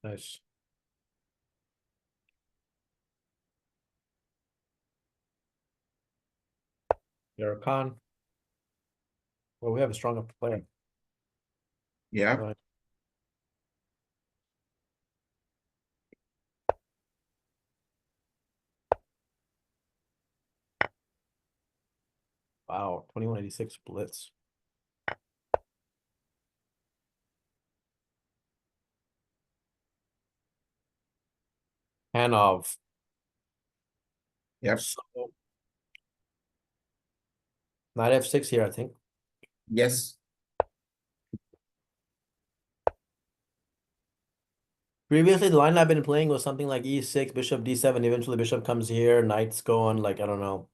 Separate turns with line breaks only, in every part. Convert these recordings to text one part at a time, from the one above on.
Nice. You're a con. Well, we have a strong enough player.
Yeah.
Right. Wow, 2186 blitz. Hanov.
Yep.
So knight f6 here, I think.
Yes.
Previously, the line I've been playing was something like e6, bishop d7. Eventually, bishop comes here, knight's going like, I don't know,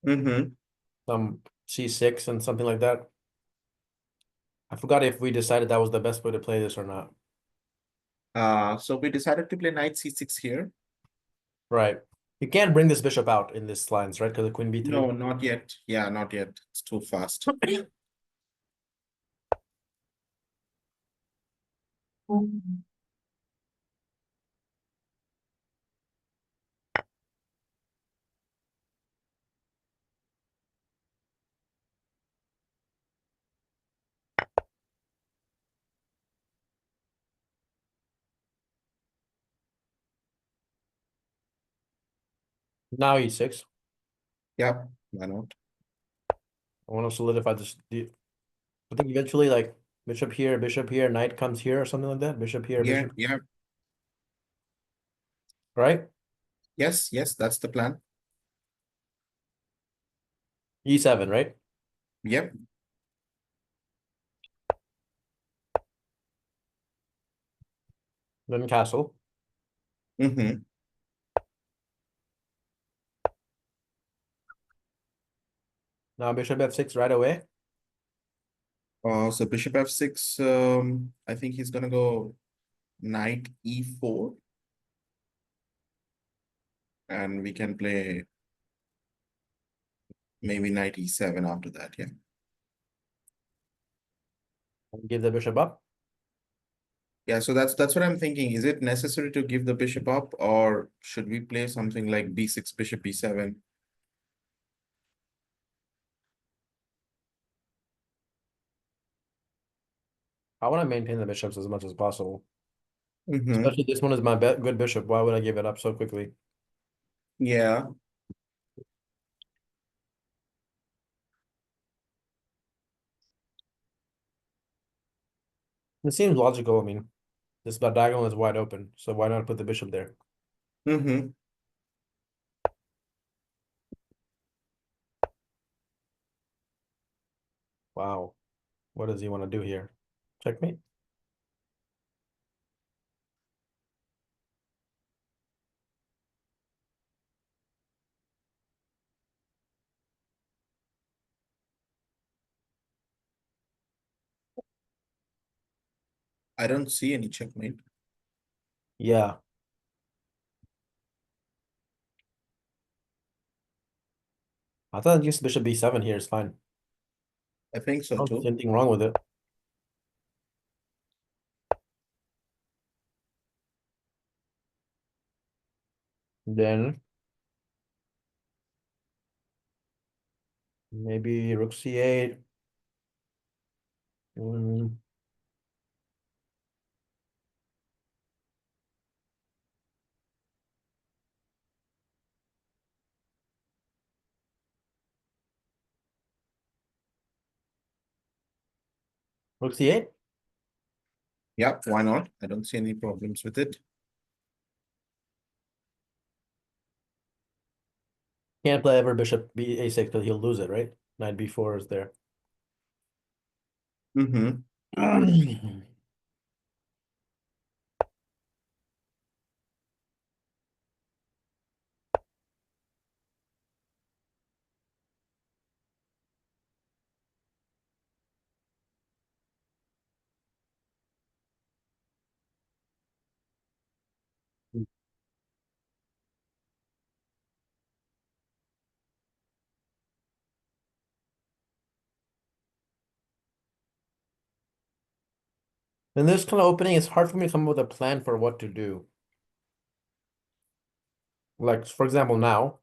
Mm-hmm.
some c6 and something like that. I forgot if we decided that was the best way to play this or not.
So we decided to play knight c6 here.
Right. You can't bring this bishop out in this lines, right? Because the queen b3.
No, not yet. Yeah, not yet. It's too fast.
Now e6.
Yep. Why not?
I want to solidify this. I think eventually, like bishop here, knight comes here, or something like that. Bishop here,
Yeah.
bishop,
Yeah.
right?
Yes. Yes. That's the plan.
E7, right?
Yep.
Then castle.
Mm-hmm.
Now bishop f6 right away.
So bishop f6. I think he's gonna go knight e4, and we can play maybe knight e7 after that. Yeah.
Give the bishop up.
Yeah. So that's what I'm thinking. Is it necessary to give the bishop up, or should we play something like b6, bishop b7?
I want to maintain the bishops as much as possible.
Mm-hmm.
Especially this one is my good bishop. Why would I give it up so quickly?
Yeah.
It seems logical. I mean, this diagonal is wide open, so why not put the bishop there?
Mm-hmm.
Wow. What does he want to do here? Checkmate?
I don't see any checkmate.
Yeah. I thought just bishop b7 here is fine.
I think
I
so
don't see
too.
anything wrong with it. Then maybe rook c8. Mm, rook c8?
Yeah, why not? I don't see any problems with it.
Can't play ever bishop a6 because he'll lose it, right? Knight b4 is there.
Mm-hmm.
In this kind of opening, it's hard for me to come up with a plan for what to do. Like, for example, now,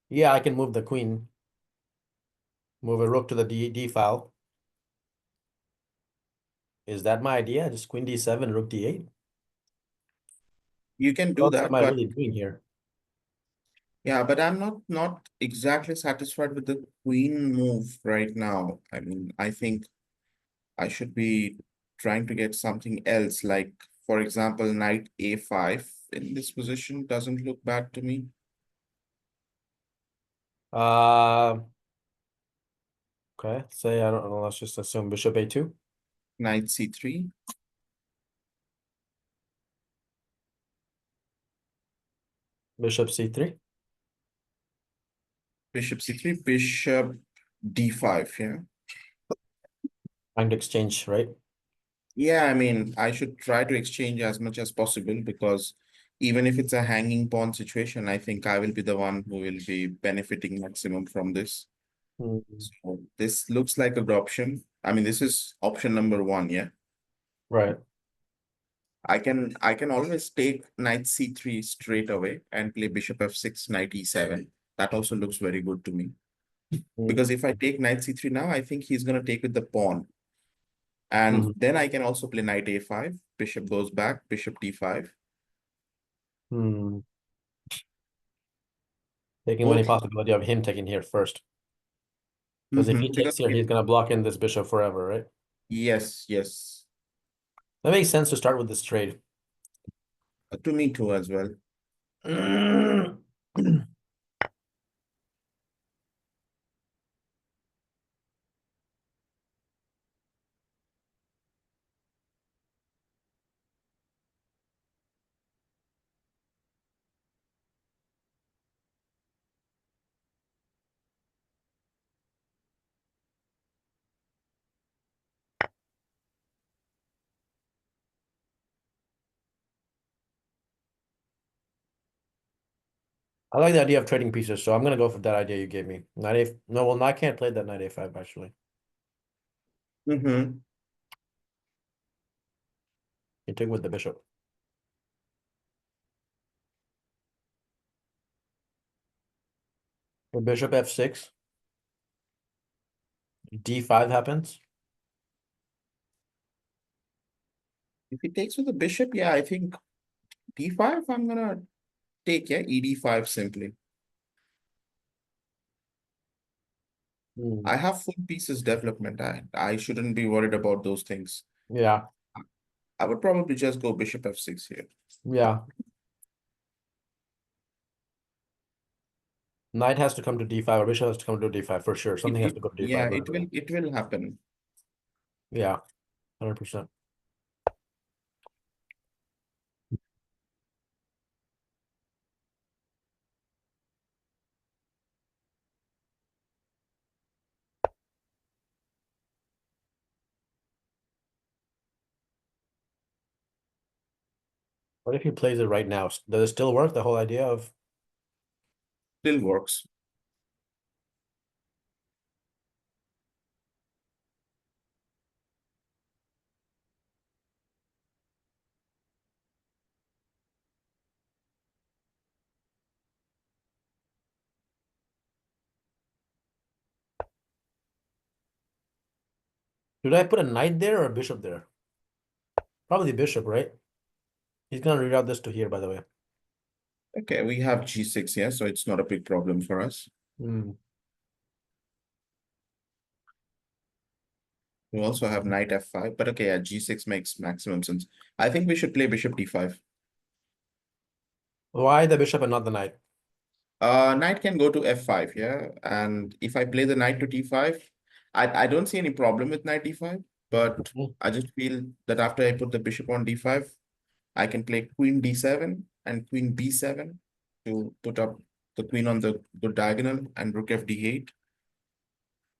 yeah, I can move the queen, move a rook to the D file. Is that my idea? Just queen D7, rook D8?
You can
What
do
else am
that,
I
but
really doing here?
yeah, but I'm not exactly satisfied with the queen move right now. I mean, I think I should be trying to get something else, like for example, knight A5 in this position doesn't look bad to me.
Uh, okay, say I don't know, let's just assume bishop A2,
Knight C3,
bishop C3.
bishop C3, bishop D5. Yeah.
Trying to exchange, right?
Yeah, I mean, I should try to exchange as much as possible because even if it's a hanging pawn situation, I think I will be the one who will be benefiting maximum from this.
Mm,
So this looks like a good option. I mean, this is option number one, yeah.
right.
I can always take knight C3 straight away and play bishop F6, knight E7. That also looks very good to me.
Mm,
Because if I take knight C3 now, I think he's gonna take with the pawn. And
mhm,
then I can also play knight A5, bishop goes back, bishop D5.
mm. Taking any
Both.
possibility of him taking here first. Because if he
Because
takes here, he's gonna block in this bishop forever, right?
yes, yes.
That makes sense to start with this trade.
To me too as well.
I like the idea of trading pieces, so I'm gonna go for that idea you gave me. Knight A. No, well, I can't play that knight A5 actually.
Mm-hmm.
He took with the bishop. The bishop F6, D5 happens.
If he takes with the bishop, yeah, I think D5, I'm gonna take, yeah, ED5 simply.
Mm,
I have full pieces development. I shouldn't be worried about those things.
yeah,
I would probably just go bishop F6 here.
yeah. Knight has to come to D5 or bishop has to come to D5 for sure. Something has to go to
Yeah,
D5.
it will happen.
Yeah, 100%. What if he plays it right now? Does it still work? The whole idea of
Still works.
should I put a knight there or a bishop there? Probably bishop, right? He's gonna reroute this to here, by the way.
Okay, we have G6 here, so it's not a big problem for us.
Mm.
We also have knight F5, but okay, yeah, G6 makes maximum sense. I think we should play bishop D5.
Why the bishop and not the knight?
Knight can go to F5, yeah. And if I play the knight to D5, I don't see any problem with knight D5, but
Mm.
I just feel that after I put the bishop on D5, I can play queen D7 and queen B7 to put up the queen on the good diagonal and rook FD8.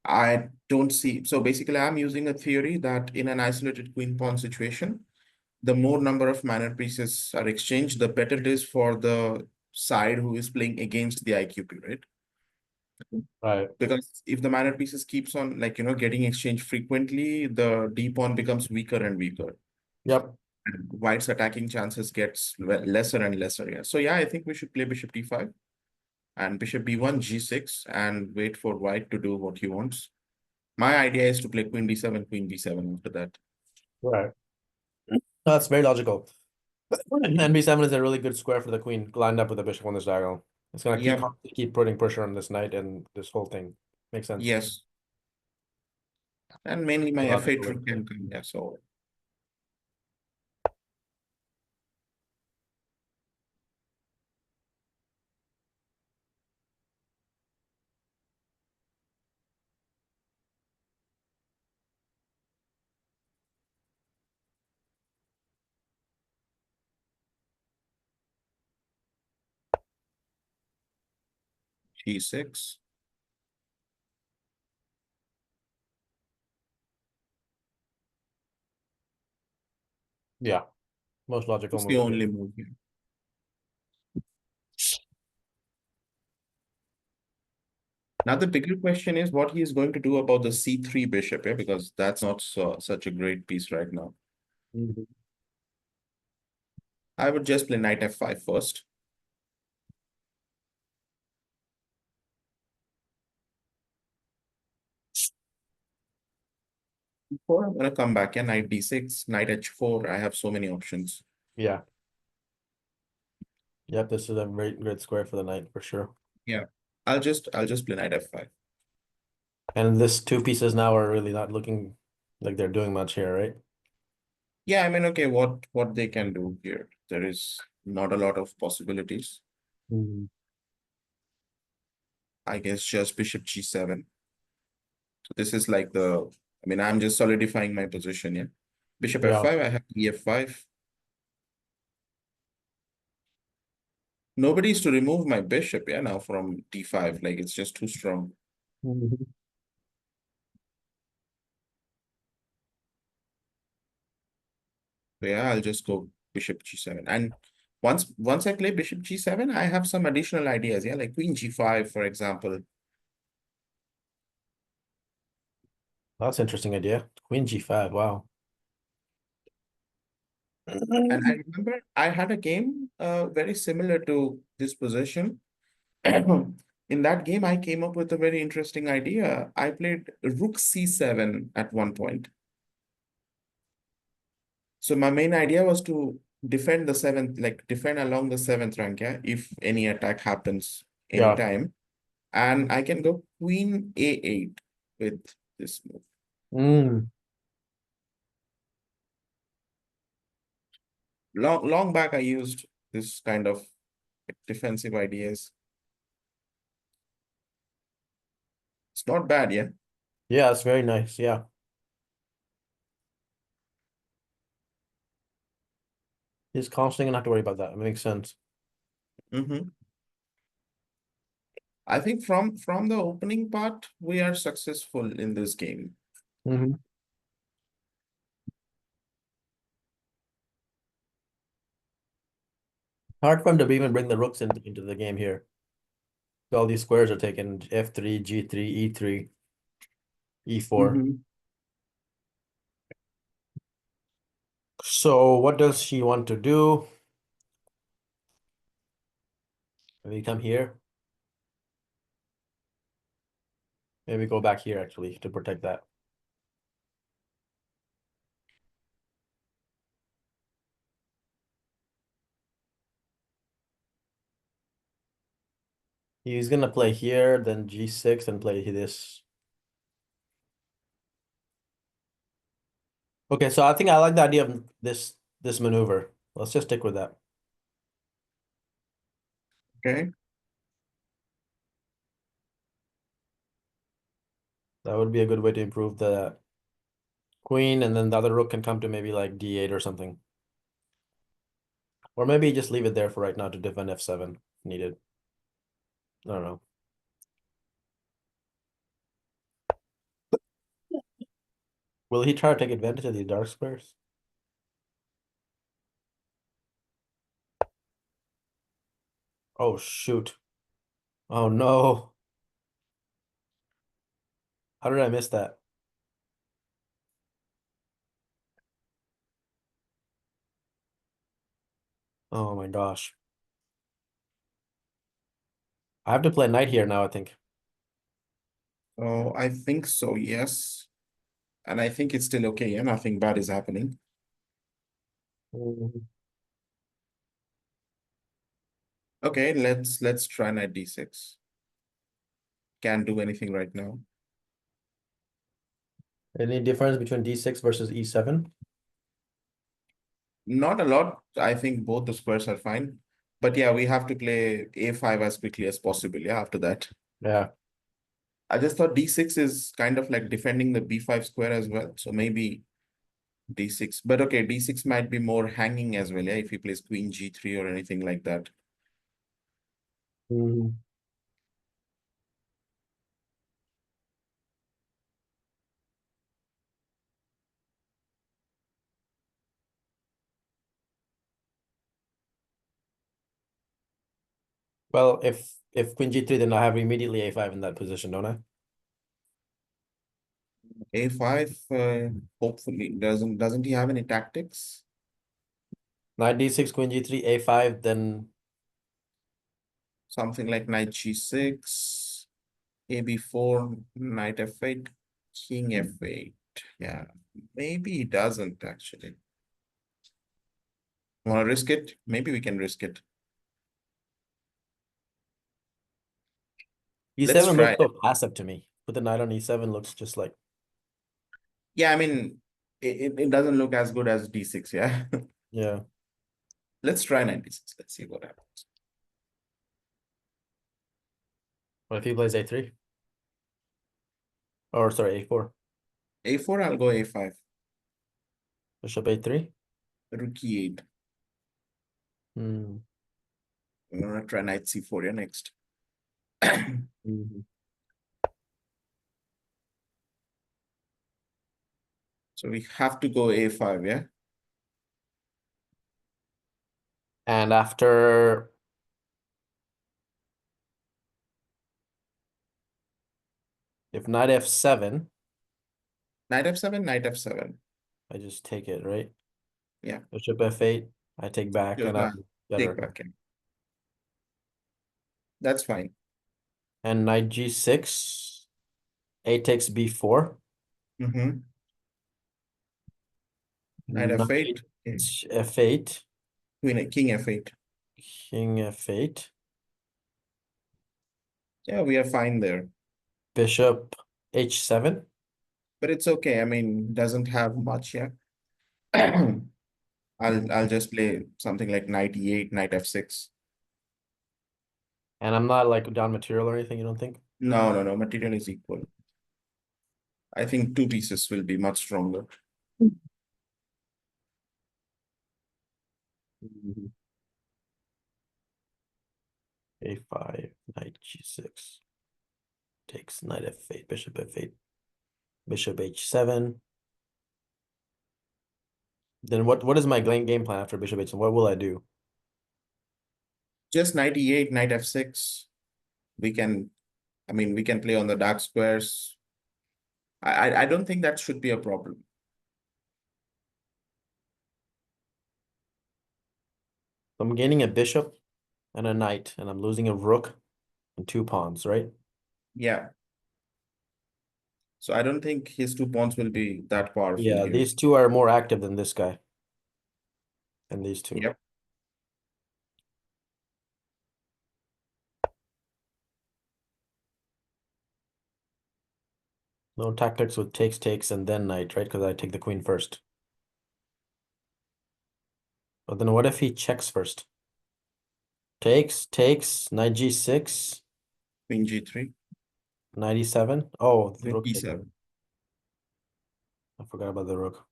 I don't see. So basically, I'm using a theory that in an isolated queen pawn situation, the more number of manner pieces are exchanged, the better it is for the side who is playing against the IQP, right?
Right.
Because if the minor pieces keeps on like getting exchanged frequently, the d pawn becomes weaker and weaker.
Yep.
And white's attacking chances gets lesser and lesser. Yeah. So yeah, I think we should play bishop d5 and bishop b1, g6, and wait for white to do what he wants. My idea is to play queen d7, queen b7 after that.
Right. That's very logical. And b7 is a really good square for the queen lined up with the bishop on this diagonal. It's gonna
Yeah.
keep putting pressure on this knight and this whole thing. Makes sense.
Yes. And mainly my f8
Logical way to
rook
play.
can come. Yeah. So g6.
Yeah, most logical
It's the
move here.
only move here. Now the bigger question is what he is going to do about the c3 bishop, yeah, because that's not such a great piece right now.
Mhm.
I would just play knight f5 first. Before I'm gonna come back, yeah, knight d6, knight h4. I have so many options.
Yeah. Yep, this is a great square for the knight for sure.
Yeah, I'll just play knight f5.
And this two pieces now are really not looking like they're doing much here, right?
Yeah, I mean, okay, what they can do here? There is not a lot of possibilities.
Mhm.
I guess just bishop g7. So this is like I mean, I'm just solidifying my position, yeah. Bishop
Yeah.
f5, I have e5. Nobody's to remove my bishop, yeah, now from d5. Like it's just too strong.
Mhm.
So yeah, I'll just go bishop g7. And once I play bishop g7, I have some additional ideas, yeah, like queen g5, for example.
That's an interesting idea. Queen g5. Wow.
And I remember I had a game very similar to this position. In that game, I came up with a very interesting idea. I played rook c7 at one point. So my main idea was to defend the seventh, like defend along the seventh rank, yeah, if any attack happens
Yeah.
anytime. And I can go queen a8 with this move.
Mm.
Long back, I used this kind of defensive ideas. It's not bad, yeah.
Yeah, it's very nice. Yeah. He's constantly gonna have to worry about that. It makes sense.
Mm-hmm. I think from the opening part, we are successful in this game.
Hmm. Hard for him to even bring the rooks into the game here. All these squares are taken f3, g3, e3, e4.
Mm-hmm.
So what does she want to do? Maybe come here. Maybe go back here actually to protect that. He's gonna play here, then g6 and play this. Okay, so I think I like the idea of this maneuver. Let's just stick with that.
Okay.
That would be a good way to improve the queen, and then the other rook can come to maybe like d8 or something. Or maybe just leave it there for right now to defend f7 if needed. I don't know. Will he try to take advantage of these dark squares? Oh shoot. Oh no. How did I miss that? Oh my gosh. I have to play knight here now, I think.
Oh, I think so, yes. And I think it's still okay. Yeah, nothing bad is happening.
Mhm.
Okay, let's try knight d6. Can't do anything right now.
Any difference between d6 versus e7?
Not a lot. I think both the squares are fine. But yeah, we have to play a5 as quickly as possible. Yeah, after that.
Yeah.
I just thought d6 is kind of like defending the b5 square as well. So maybe d6. But okay, d6 might be more hanging as well. Yeah, if he plays queen g3 or anything like that.
Mhm. Well, if queen g3, then I have immediately a5 in that position, don't I?
a5, hopefully doesn't he have any tactics?
Knight d6, queen g3, a5, then
Something like knight g6, ab4, knight f8, king f8. Yeah, maybe he doesn't actually. Want to risk it? Maybe we can risk it. Let's
e7
try
looks
it.
so passive to me. Put the knight on e7 looks just like,
Yeah, I mean, it doesn't look as good as d6. Yeah,
yeah.
let's try knight d6. Let's see what happens.
What if he plays a3? Or sorry, a4.
a4, I'll go a5.
Bishop a3.
Rook e8.
Hmm.
I'm gonna try knight c4 yeah, next.
Mhm.
So we have to go a5, yeah?
And after if knight f7,
Knight f7, knight f7.
I just take it, right?
Yeah,
Bishop f8, I take back
just
and I'm
take
better.
back in. That's fine.
And knight g6, a takes b4,
Mm-hmm. Knight
knight
f8. Okay.
f8,
King f8.
king f8,
Yeah, we are fine there.
bishop h7.
But it's okay. I mean, doesn't have much, yeah. I'll just play something like knight e8, knight f6.
And I'm not like down material or anything, you don't think?
No, no, no. Material is equal. I think two pieces will be much stronger.
Mhm. a5, knight g6, takes knight f8, bishop f8, bishop h7. Then what is my game plan after bishop h7? What will I do?
Just knight e8, knight f6. We can, I mean, we can play on the dark squares. I don't think that should be a problem.
I'm gaining a bishop and a knight, and I'm losing a rook and two pawns, right?
Yeah. So I don't think his two pawns will be that powerful
Yeah,
here.
these two are more active than this guy and these two.
Yep.
No tactics with takes, and then knight, right? Because I take the queen first. But then what if he checks first? Takes, knight g6,
Queen g3,
knight e7. Oh, the
rook
rook takes.
e7.
I forgot about the rook.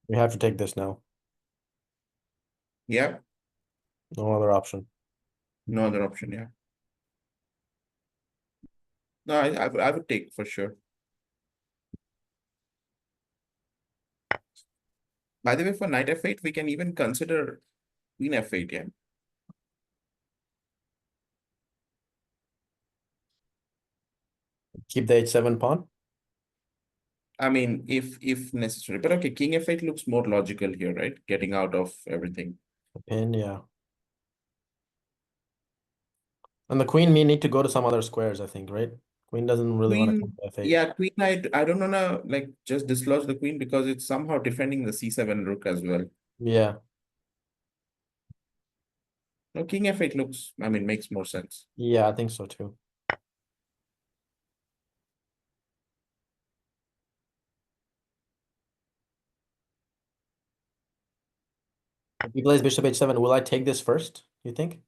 We have to take this now.
Yeah,
No other option.
no other option, yeah. No, I would take for sure. By the way, for knight f8, we can even consider queen f8, yeah.
Keep the h7 pawn.
I mean, if necessary. But okay, king f8 looks more logical here, right? Getting out of everything.
Pin, yeah. And the queen may need to go to some other squares, I think, right? Queen doesn't really want to come
Queen,
to f8.
yeah, queen, I don't wanna like just dislodge the queen because it's somehow defending the c7 rook as well.
Yeah.
No, king f8 looks, I mean, makes more sense.
Yeah, I think so too. If he plays bishop h7, will I take this first, you think?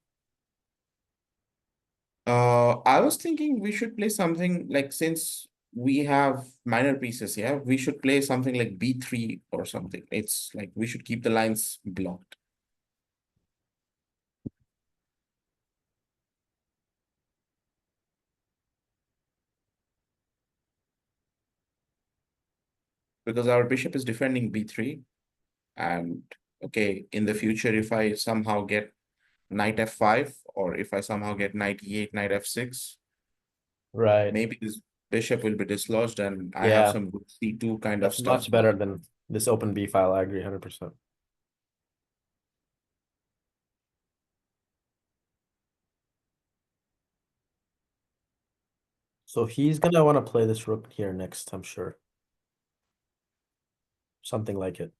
I was thinking we should play something like, since we have minor pieces, yeah, we should play something like b3 or something. It's like we should keep the lines blocked. Because our bishop is defending b3. And okay, in the future, if I somehow get knight f5, or if I somehow get knight e8, knight f6,
Right.
maybe this bishop will be dislodged and I have
Yeah,
some good c2 kind of
that's
stuff.
much better than this open B file. I agree 100%. So he's gonna want to play this rook here next, I'm sure. Something like it.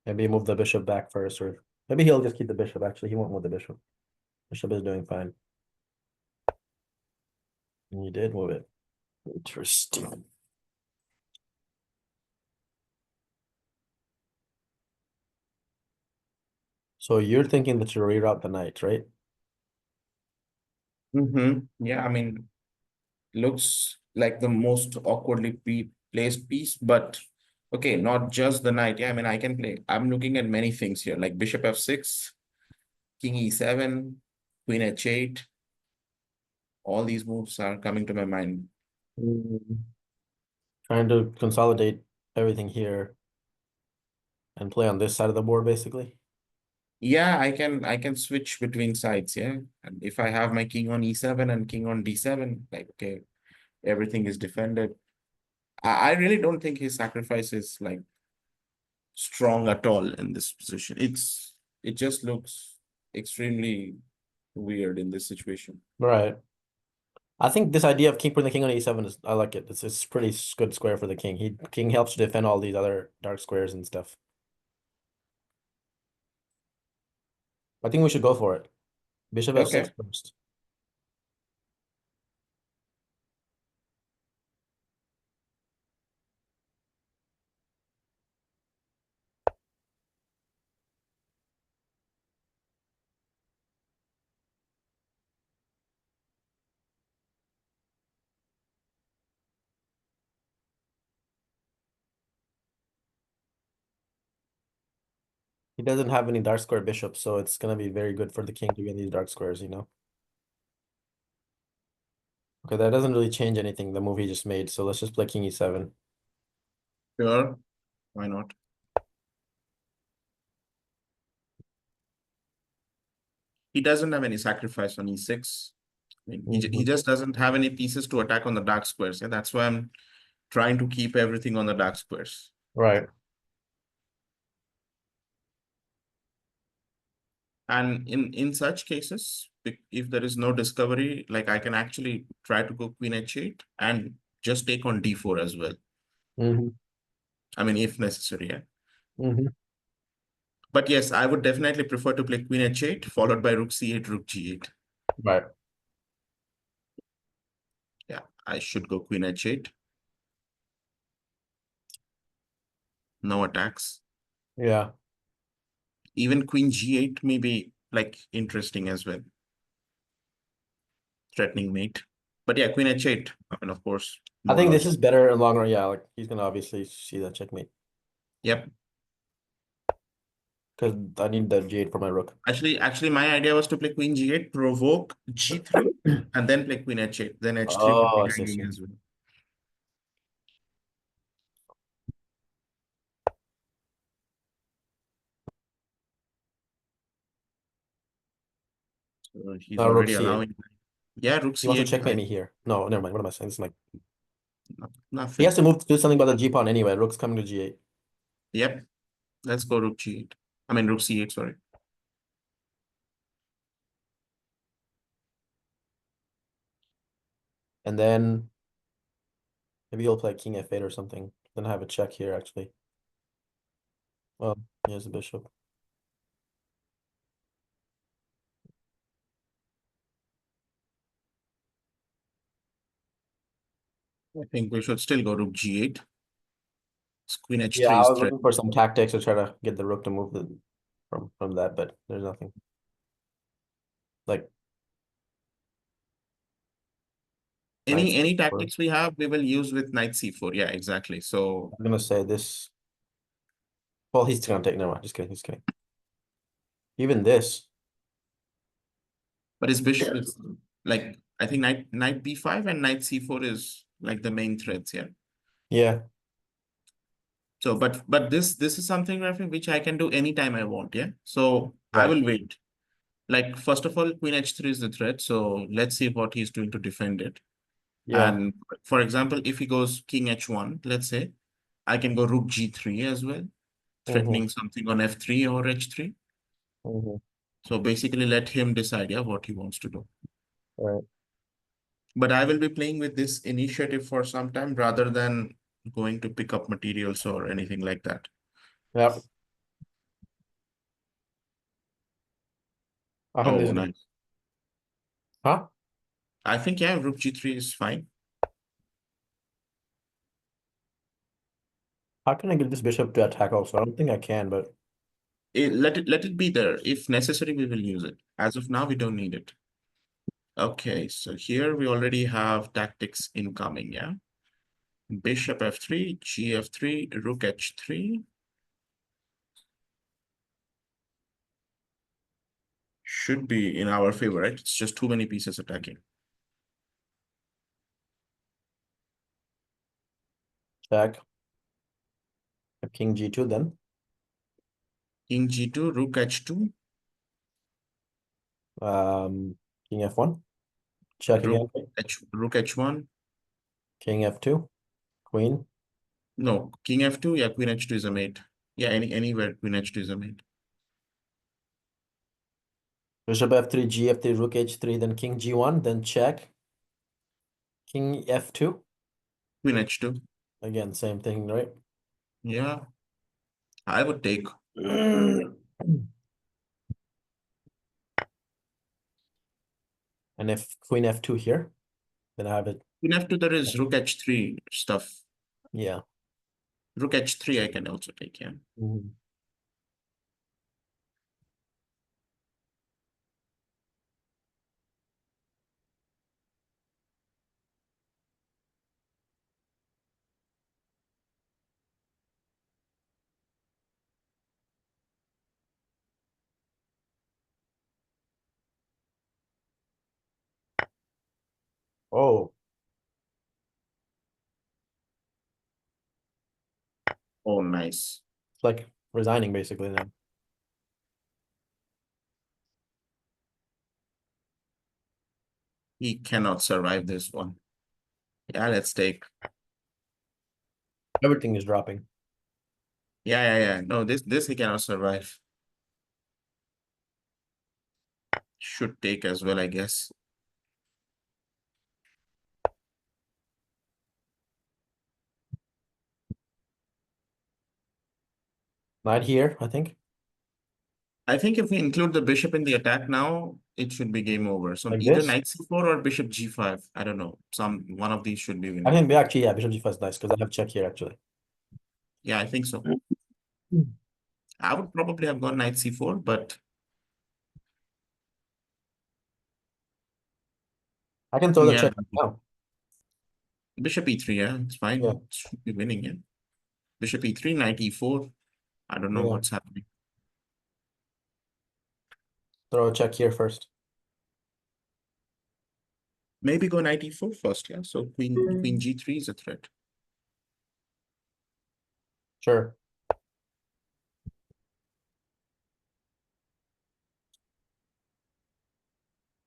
Maybe move the bishop back first, or maybe he'll just keep the bishop. Actually, he won't move the bishop. Bishop is doing fine. And you did move it. Interesting. So you're thinking that you reroute the knight, right?
Yeah, I mean, looks like the most awkwardly placed piece, but okay, not just the knight. Yeah, I mean, I can play. I'm looking at many things here, like bishop f6, king e7, queen h8. All these moves are coming to my mind.
Mm. Trying to consolidate everything here and play on this side of the board, basically.
Yeah, I can switch between sides, yeah. And if I have my king on e7 and king on d7, like okay, everything is defended. I really don't think his sacrifice is like strong at all in this position. It just looks extremely weird in this situation.
Right. I think this idea of king putting the king on e7 is, I like it. It's pretty good square for the king. King helps to defend all these other dark squares and stuff. I think we should go for it. Bishop f6
Okay.
first. He doesn't have any dark square bishops, so it's gonna be very good for the king to get these dark squares, you know? Okay, that doesn't really change anything, the move he just made, so let's just play king e7.
Sure. Why not? He doesn't have any sacrifice on e6. I mean, he
Mhm.
just doesn't have any pieces to attack on the dark squares. Yeah, that's why I'm trying to keep everything on the dark squares.
Right.
And in such cases, if there is no discovery, like I can actually try to go queen h8 and just take on d4 as well.
Hmm.
I mean, if necessary, yeah.
Hmm.
But yes, I would definitely prefer to play queen h8 followed by rook c8, rook g8.
Right.
Yeah, I should go queen h8. No attacks.
Yeah.
Even queen g8 may be like interesting as well. Threatening mate. But yeah, queen h8. I mean, of course,
I
more
think this
logic.
is better in long run. Yeah, like he's gonna obviously see that checkmate.
Yep.
because I need the G8 for my rook.
Actually, my idea was to play queen G8, provoke G3, and then play queen H8. Then H3 would
Oh,
be
I see.
hanging as well. So he's
Now rook
already
C8.
allowing. Yeah, rook
He wants to
C8.
checkmate me here. No, never mind. What am I saying? This is like he has
Nothing.
to move to do something about the G pawn anyway. Rook's coming to G8.
Yep. Let's go rook G8. I mean rook C8. Sorry.
And then maybe he'll play King F8 or something. Then I have a check here actually. Oh, he has a bishop.
I think we should still go rook G8. Queen
Yeah,
H3
I
is
was
threat.
looking for some tactics to try to get the rook to move from that, but there's nothing. Like knight
Any
C4.
tactics we have, we will use with knight C4. Yeah, exactly. So,
I'm gonna say this. Well, he's gonna take. Never mind. Just kidding. Just kidding. Even this.
but his bishop is like I think knight B5 and knight C4 is like the main threads. Yeah.
Yeah.
So, but this is something, Rafi, which I can do anytime I want. Yeah. So I
Right.
will wait. Like first of all, queen H3 is the threat. So let's see what he's doing to defend it.
Yeah.
And for example, if he goes king H1, let's say, I can go rook G3 as well,
Mm-hmm.
threatening something on F3 or H3.
Mm-hmm.
So basically let him decide, yeah, what he wants to do.
Right.
But I will be playing with this initiative for some time rather than going to pick up materials or anything like that.
Yep. I think this
Oh,
is
nice.
huh?
I think, yeah, rook G3 is fine.
How can I get this bishop to attack also? I don't think I can, but
Let it be there. If necessary, we will use it. As of now, we don't need it. Okay, so here we already have tactics incoming, yeah? Bishop F3, G3, rook H3. Should be in our favor, right? It's just too many pieces attacking.
check. King G2 then.
King G2, rook H2,
Um, King F1. Check again.
rook H1.
King F2. Queen.
No, King F2, yeah, Queen H2 is a mate. Yeah, anywhere Queen H2 is a mate.
Bishop F3, G F3, Rook H3, then King G1, then check. King F2.
Queen H2.
Again, same thing, right?
Yeah, I would take.
And if Queen F2 here, then I have it.
Queen F2, there is rook H3 stuff.
Yeah.
Rook H3 I can also take, yeah.
Mhm. Oh,
Oh, nice.
it's like resigning basically now.
He cannot survive this one. Yeah, let's take.
Everything is dropping.
Yeah. No, this he cannot survive. Should take as well, I guess.
Knight here, I think.
I think if we include the bishop in the attack now, it should be game over. So
Like
either
this.
knight c4 or bishop g5. I don't know. One of these should be
I
winning.
think actually, yeah, Bishop G5 is nice because I have check here actually.
Yeah, I think so.
Mm.
I would probably have gone knight c4, but
I can throw the
yeah,
check now.
bishop e3, yeah, it's
Yeah,
fine. It should be winning, yeah. Bishop e3, knight e4. I don't know
yeah.
what's happening.
Throw a check here first.
Maybe go knight e4 first, yeah. So queen g3 is a threat.
Sure.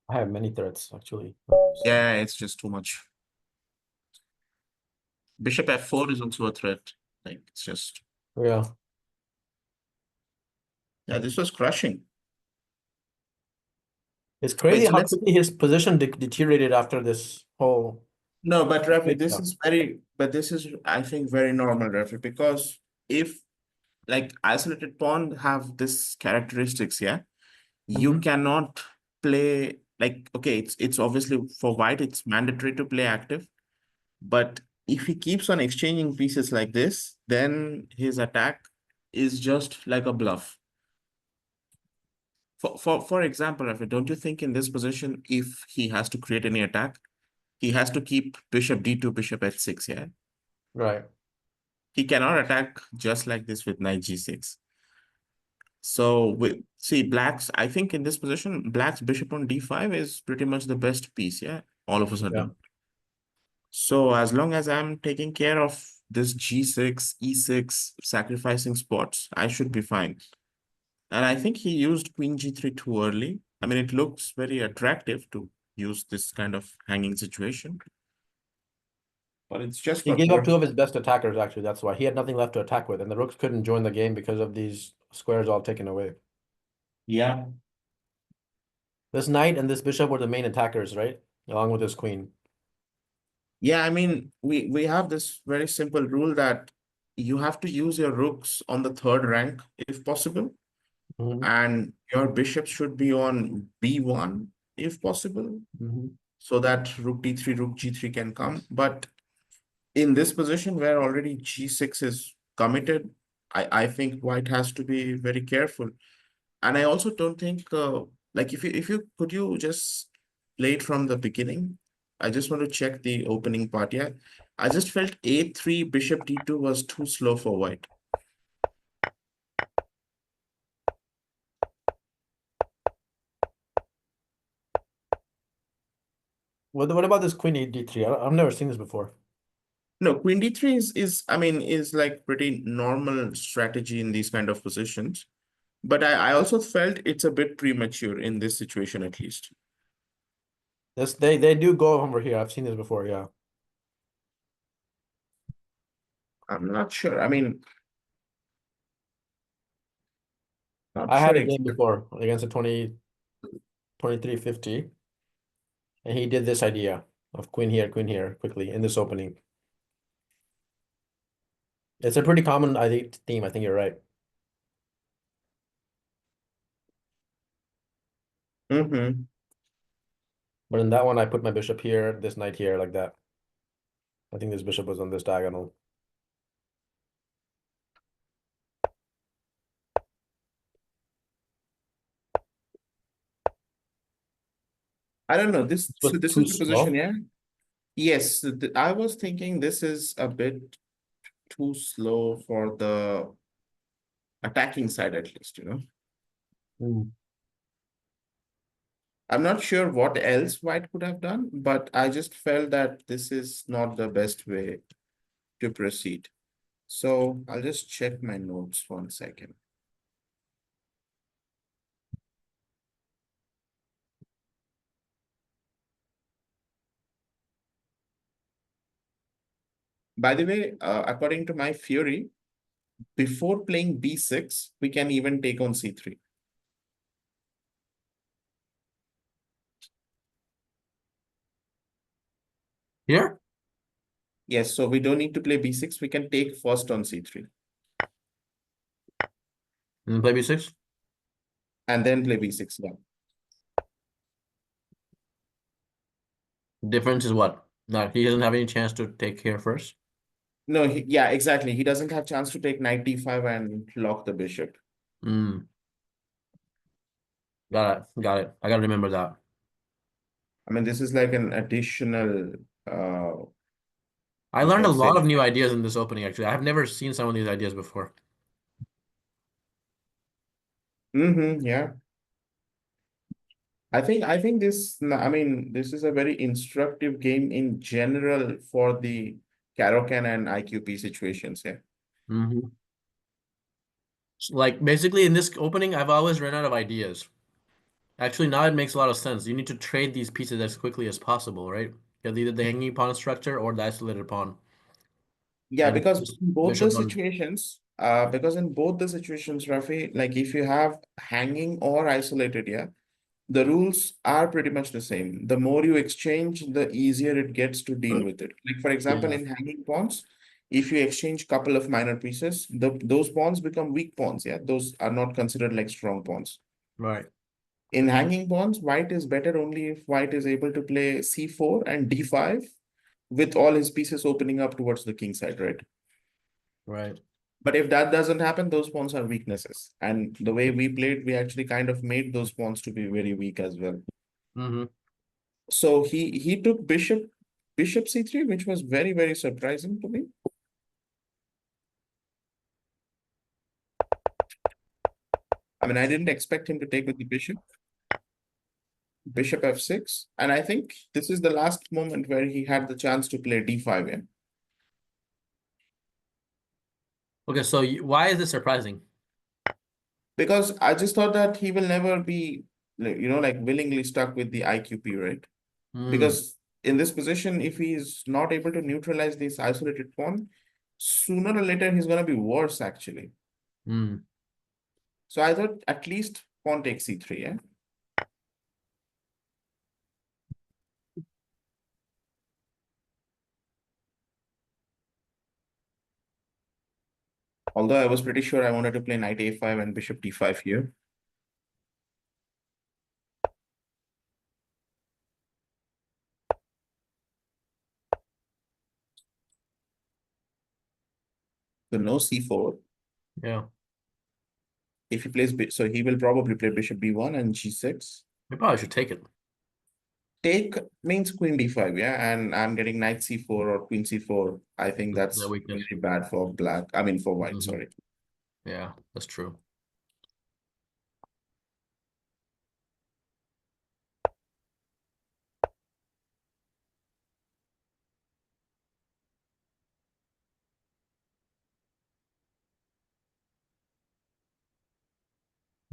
I have many threats actually.
Yeah, it's just too much. Bishop f4 is also a threat. Like it's just
Yeah.
yeah, this was crushing.
It's
Wait,
crazy
so
how
let's
quickly his position deteriorated after this whole
no, but Rafi,
big stuff.
this is I think very normal, Rafi, because if like isolated pawn have this characteristics, yeah, you
Mm-hmm.
cannot play like okay, it's obviously for white, it's mandatory to play active, but if he keeps on exchanging pieces like this, then his attack is just like a bluff. For example, Rafi, don't you think in this position, if he has to create any attack, he has to keep bishop d2, bishop h6, yeah?
Right.
He cannot attack just like this with knight g6. So we see blacks, I think in this position, black's bishop on d5 is pretty much the best piece, yeah, all of a
Yeah.
sudden. So as long as I'm taking care of this g6, e6 sacrificing spots, I should be fine. And I think he used queen g3 too early. I mean, it looks very attractive to use this kind of hanging situation, but it's just
He
not
gave up two
worth.
of his best attackers, actually. That's why he had nothing left to attack with, and the rooks couldn't join the game because of these squares all taken away.
Yeah.
This knight and this bishop were the main attackers, right? Along with his queen.
Yeah, I mean, we have this very simple rule that you have to use your rooks on the third rank if possible,
Mm-hmm.
and your bishop should be on b1 if possible,
Mm-hmm.
so that rook d3, rook g3 can come. But in this position where already g6 is committed, I think white has to be very careful. And I also don't think like if you could you just play it from the beginning. I just want to check the opening part. Yeah, I just felt a3 bishop d2 was too slow for white.
What about this queen d3? I've never seen this before.
No, queen d3 is I mean is like pretty normal strategy in these kind of positions. But I also felt it's a bit premature in this situation at least.
This they do go over here. I've seen this before, yeah.
I'm not sure. I mean, not
I had
sure
a game
exactly.
before against a 2350, and he did this idea of queen here, quickly in this opening. It's a pretty common, I think, theme. I think you're right.
Mm-hmm.
But in that one, I put my bishop here, this knight here, like that. I think this bishop was on this diagonal.
I don't know. This
This
so
was
this
too
is the position,
slow.
yeah. Yes, I was thinking this is a bit too slow for the attacking side, at least, you know.
Mm.
I'm not sure what else White could have done, but I just felt that this is not the best way to proceed. So I'll just check my notes 1 second. By the way, according to my theory, before playing b6, we can even take on c3.
Here?
Yes, so we don't need to play b6. We can take first on c3
And play b6?
and then play b6. Yeah.
Difference is what? No, he doesn't have any chance to take here first.
No, yeah, exactly. He doesn't have chance to take knight d5 and lock the bishop.
Mm. Got it. Got it. I gotta remember that.
I mean, this is like an additional, uh,
I
you
learned a
can say.
lot of new ideas in this opening, actually. I've never seen some of these ideas before.
Mm-hmm, yeah. I think this is a very instructive game in general for the Caro-Kann and IQP situations. Yeah.
Mm-hmm. Like basically in this opening, I've always run out of ideas. Actually, now it makes a lot of sense. You need to trade these pieces as quickly as possible, right? You have either the hanging pawn structure or the isolated pawn.
Yeah,
And
because
just
both the
bishop on.
situations, because in both the situations, Rafi, like if you have hanging or isolated, yeah, the rules are pretty much the same. The more you exchange, the easier it gets to deal with it. Like for example,
Yeah,
in hanging pawns, if you exchange couple of minor pieces, those pawns become weak pawns. Yeah, those are not considered like strong pawns.
right,
In hanging pawns, white is better only if white is able to play c4 and d5 with all his pieces opening up towards the king side, right?
right.
But if that doesn't happen, those pawns are weaknesses. And the way we played, we actually kind of made those pawns to be very weak as well.
Mm-hmm.
So he took bishop c3, which was very, very surprising to me. I mean, I didn't expect him to take with the bishop f6. And I think this is the last moment where he had the chance to play d5 in.
Okay, so why is this surprising?
Because I just thought that he will never be, like willingly stuck with the IQP, right?
Mm,
Because in this position, if he's not able to neutralize this isolated pawn, sooner or later he's going to be worse actually.
mm.
So I thought at least pawn takes c3, yeah. Although I was pretty sure I wanted to play knight a5 and bishop d5 here. So no c4.
Yeah,
If he plays, so he will probably play bishop b1 and g6.
we probably should take it.
Take means queen d5, yeah, and I'm getting knight c4 or queen c4. I think
The
that's
weakness.
very bad for black. I mean for white,
Hmm.
sorry.
Yeah, that's true.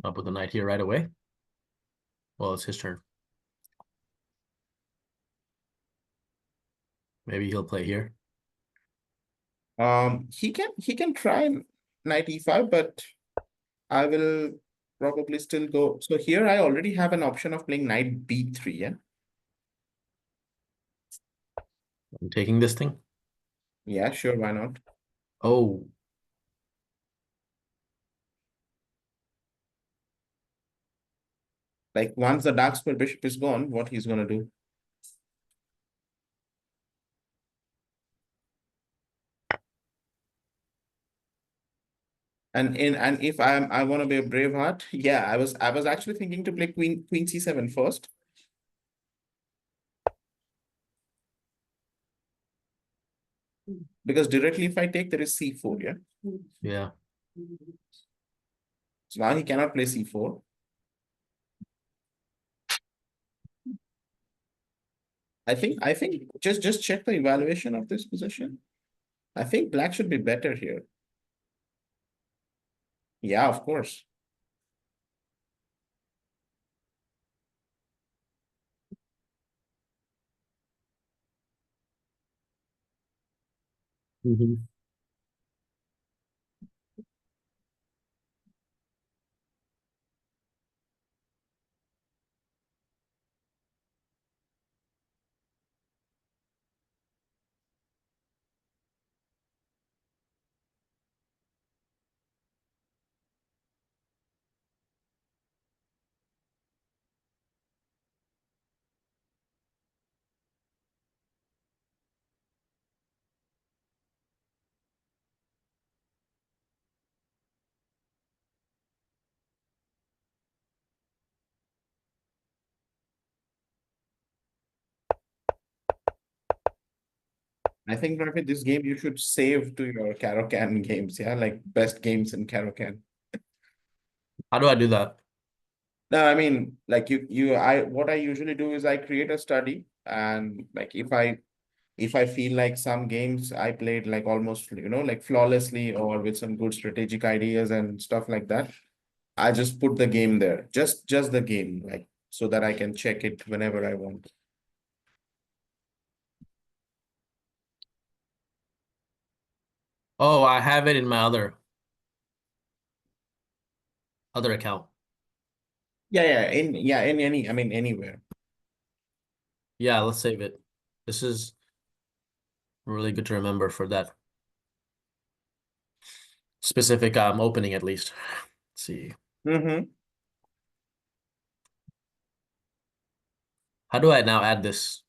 I'll put the knight here right away. Well, it's his turn. Maybe he'll play here.
He can try knight e5, but I will probably still go. So here I already have an option of playing knight b3, yeah?
I'm taking this thing.
Yeah, sure, why not?
Oh,
Like once the dark square bishop is gone, what he's gonna do? And if I want to be a brave heart, yeah, I was actually thinking to play queen c7 first. Because directly if I take, there is c4, yeah?
yeah.
So now he cannot play c4. I think just check the evaluation of this position. I think black should be better here. Yeah, of course.
Hmm.
I think, Rafi, this game you should save to your Caro-Kann games, yeah, like best games in Caro-Kann.
How do I do that?
No, I mean, like what I usually do is I create a study, and like if I feel like some games I played like almost, like flawlessly or with some good strategic ideas and stuff like that, I just put the game there, just the game, like so that I can check it whenever I want.
Oh, I have it in my other account.
In any, I mean anywhere.
Yeah, let's save it. This is really good to remember for that specific opening at least. Let's see.
Mm-hmm.
How do I now add this?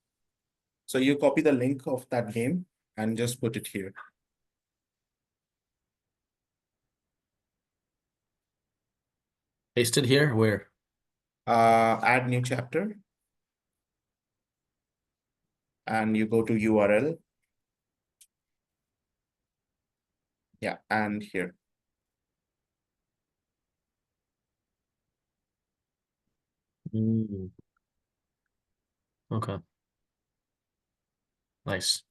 So you copy the link of that game and just put it here.
Paste it here? Where?
Add new chapter, and you go to URL. Yeah, and here.
Mm, okay. Nice.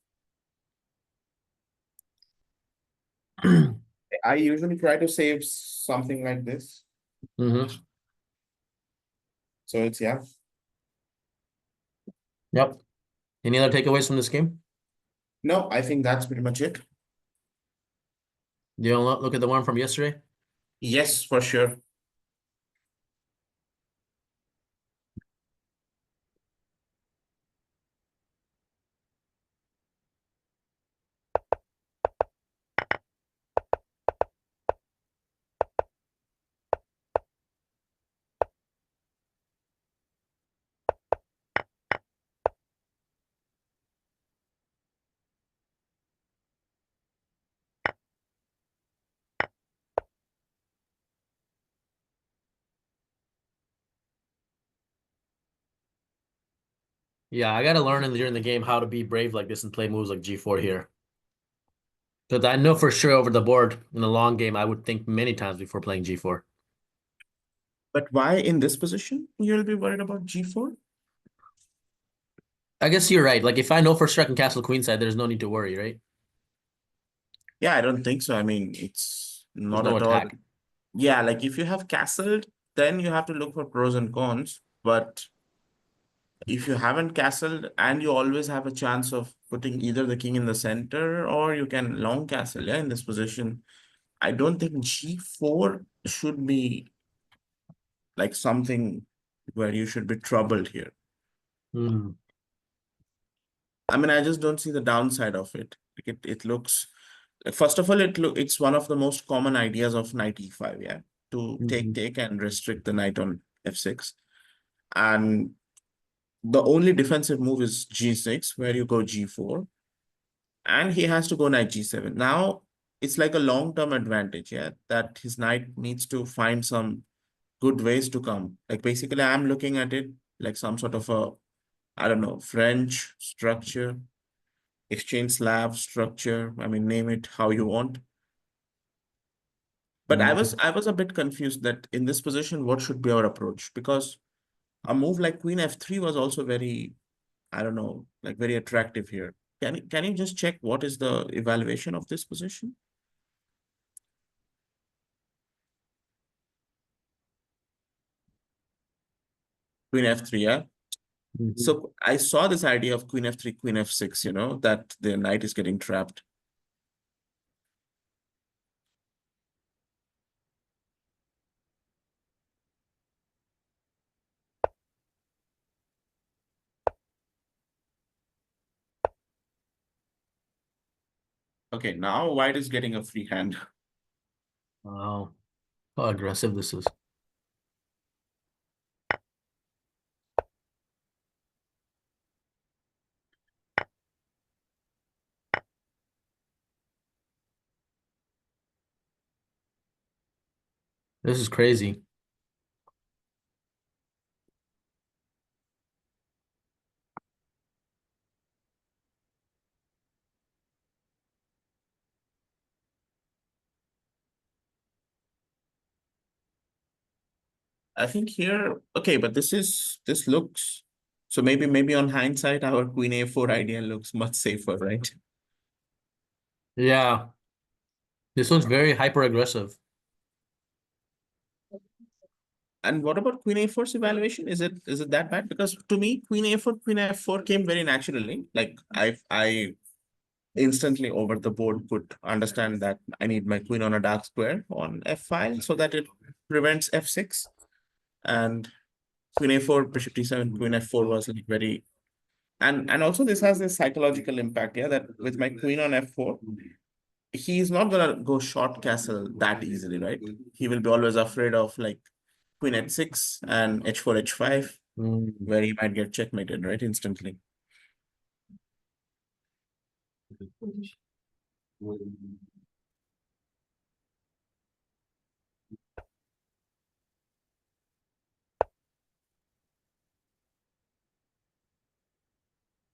I usually try to save something like this.
hmm
So it's, yeah.
Yep. Any other takeaways from this game?
No, I think that's pretty much it.
Do you want to look at the one from yesterday?
Yes, for sure.
Yeah, I gotta learn during the game how to be brave like this and play moves like G4 here. Because I know for sure over the board in the long game, I would think many times before playing G4.
But why in this position you'll be worried about G4?
I guess you're right. Like if I know for sure I can castle queenside, there's no need to worry, right?
Yeah, I don't think so. I mean, it's
There's
not
no
at all.
attack.
Yeah, like if you have castled, then you have to look for pros and cons. But if you haven't castled and you always have a chance of putting either the king in the center or you can long castle, yeah, in this position, I don't think G4 should be like something where you should be troubled here.
Hmm.
I mean, I just don't see the downside of it. Like it looks, first of all, it's one of the most common ideas of knight e5, yeah, to
Mhm.
take and restrict the knight on f6. And the only defensive move is g6, where you go g4, and he has to go knight g7. Now it's like a long-term advantage, yeah, that his knight needs to find some good ways to come. Like basically, I'm looking at it like some sort of a, I don't know, French structure, exchange slab structure. I mean, name it how you want. But
Mhm.
I was a bit confused that in this position, what should be our approach? Because a move like Queen f3 was also very, I don't know, like very attractive here. Can you just check what is the evaluation of this position? Queen f3, yeah.
Mhm.
So I saw this idea of Queen f3, Queen f6, that the knight is getting trapped. Okay, now white is getting a free hand.
Wow. How aggressive this is. This is crazy.
I think here, okay, but this looks, so maybe on hindsight, our queen a4 idea looks much safer, right?
Yeah, this looks very hyper aggressive.
And what about queen a4's evaluation? Is it that bad? Because to me, queen a4, queen f4 came very naturally. Like I instantly over the board could understand that I need my queen on a dark square on f5 so that it prevents f6. And queen a4, bishop d7, queen f4 was like very, and also this has this psychological impact, yeah, that with my queen on f4, he's not gonna go short castle that easily, right? He will be always afraid of like queen h6 and h4, h5,
Mm.
where he might get checkmated, right? Instantly.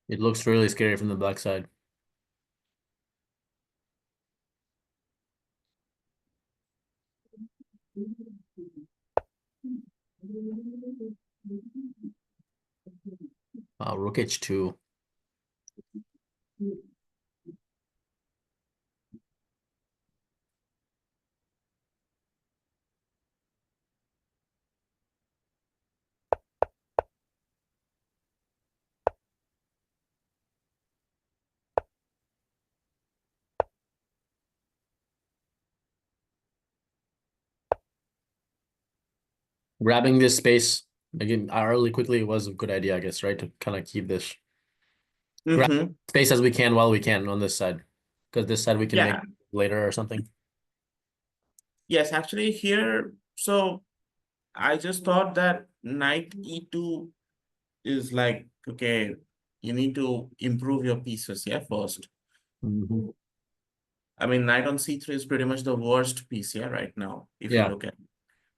It looks really scary from the black side. Rook h2. Grabbing this space again really quickly was a good idea, I guess, right? To kind of keep this grab
Mm-hmm.
space as we can while we can on this side, because this side we can make
Yeah.
later or something.
Yes, actually here, so I just thought that knight e2 is like, okay, you need to improve your pieces, yeah, first.
Mhm.
I mean, knight on c3 is pretty much the worst piece, yeah, right now, if you
Yeah.
look at it.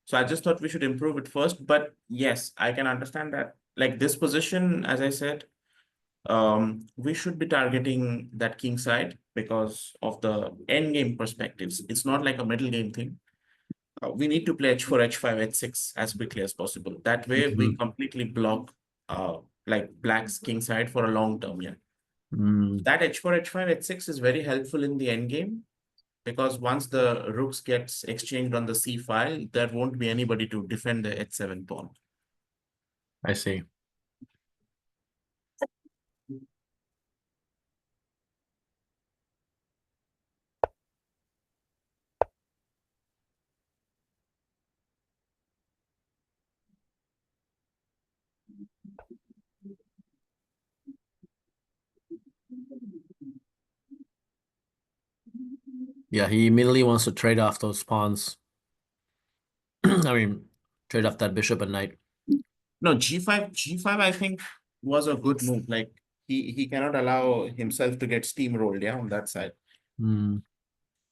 So I just thought we should improve it first. But yes, I can understand that. Like this position, as I said, we should be targeting that king side because of the end game perspectives. It's not like a middle game thing. We need to play h4, h5, h6 as quickly as possible. That way, we
Mhm.
completely block like black's king side for a long term. Yeah,
Mm,
that h4, h5, h6 is very helpful in the end game because once the rooks gets exchanged on the c file, there won't be anybody to defend the h7 pawn.
I see. Yeah, he immediately wants to trade off those pawns. I mean, trade off that bishop and knight.
No, g5, I think was a good move. Like he cannot allow himself to get steamrolled, yeah, on that side.
Mm,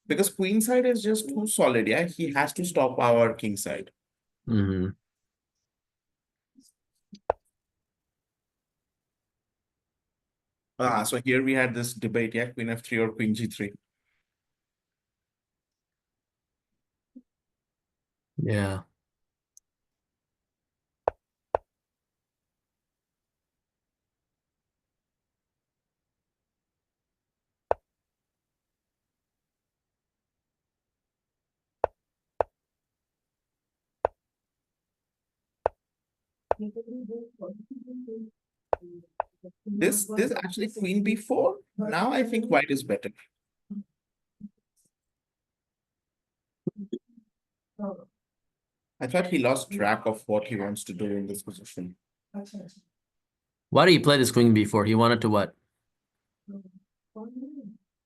Because queen side is just too solid, yeah. He has to stop our king side.
mhm.
So here we had this debate, yeah, queen f3 or queen g3.
Yeah.
This actually queen b4. Now I think white is better. I thought he lost track of what he wants to do in this position.
Why did he play this queen before? He wanted to what?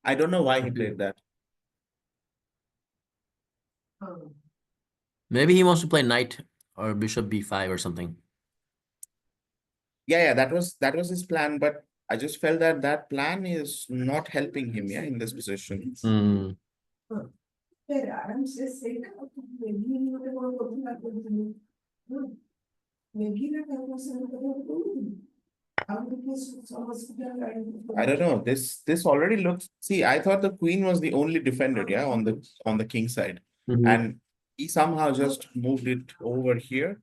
I don't know why he played that.
Maybe he wants to play knight or bishop b5 or something.
Yeah, that was his plan, but I just felt that that plan is not helping him, yeah, in this position.
Mm,
I don't know. This already looks. See, I thought the queen was the only defender, yeah, on the king side,
mhm.
and he somehow just moved it over here.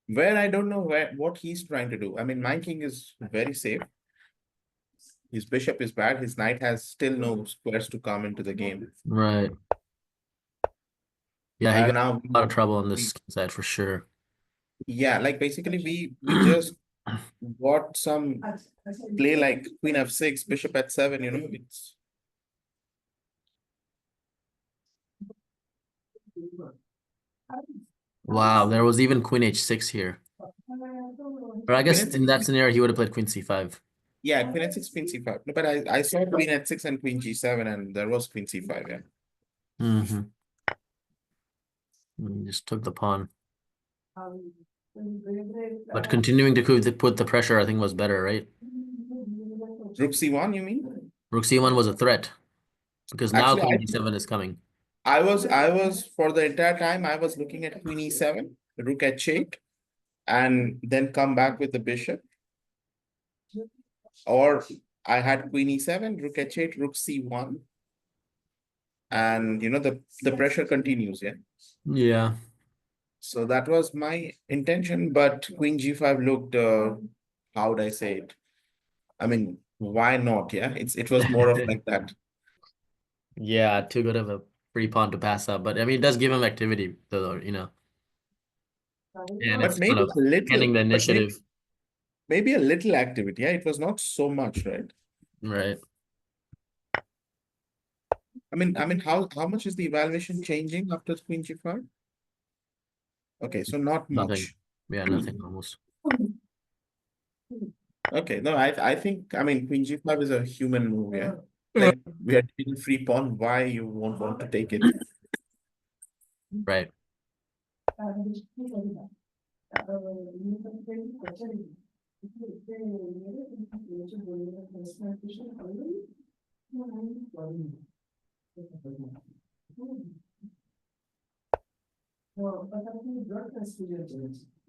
where I don't know what he's trying to do. I mean, my king is very safe. His bishop is bad. His knight has still no squares to come into the game.
Right. Yeah, he
And
got
now
a lot of trouble on
we
this side for sure.
yeah, like basically we just got some play like queen f6, bishop h7, it's
Wow, there was even queen h6 here. Or I
queen
guess in
h6.
that scenario, he would have played queen c5.
Yeah, queen h6, queen c5. No, but I saw queen h6 and queen g7, and there was queen c5. Yeah.
Mm-hmm. Just took the pawn. But continuing to put the pressure, I think, was better, right?
Rook c1, you mean?
Rook c1 was a threat because now
Actually,
queen d7 is coming.
I was for the entire time I was looking at queen e7, rook h8, and then come back with the bishop. Or I had queen e7, rook h8, rook c1, and the pressure continues. Yeah.
Yeah.
So that was my intention, but queen g5 looked, how would I say it? I mean, why not? Yeah, it was more of like that.
Yeah, too good of a free pawn to pass up. But I mean, it does give him activity, though. And
But
it's kind
maybe
of
a little,
ending the
but
initiative.
maybe a little activity. Yeah, it was not so much, right?
Right.
I mean, how much is the evaluation changing after queen g5? Okay, so not
Nothing.
much.
Yeah, nothing almost.
Okay, no, I think, I mean, queen g5 is a human move, yeah. Like, we are taking free pawn, why you won't want to take it?
Right.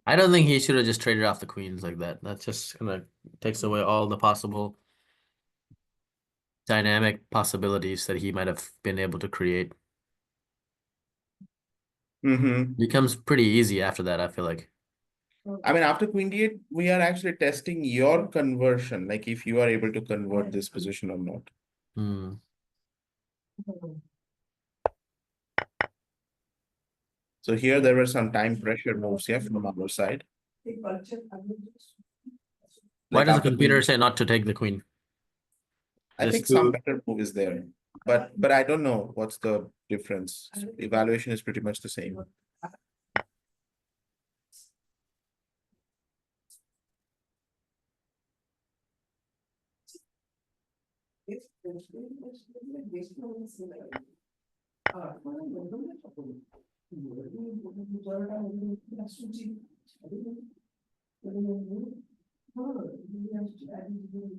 I don't think he should have just traded off the queens like that. That just kind of takes away all the possible dynamic possibilities that he might have been able to create.
Mm-hmm.
Becomes pretty easy after that, I feel like.
I mean, after queen d8, we are actually testing your conversion, like if you are able to convert this position or not.
Hmm.
So here there were some time pressure moves, yeah, from our side.
Why
Like
does the
after
computer
queen,
say not to take the queen?
I
Just
think some
to
better move is there, but I don't know what's the difference. Evaluation is pretty much the same.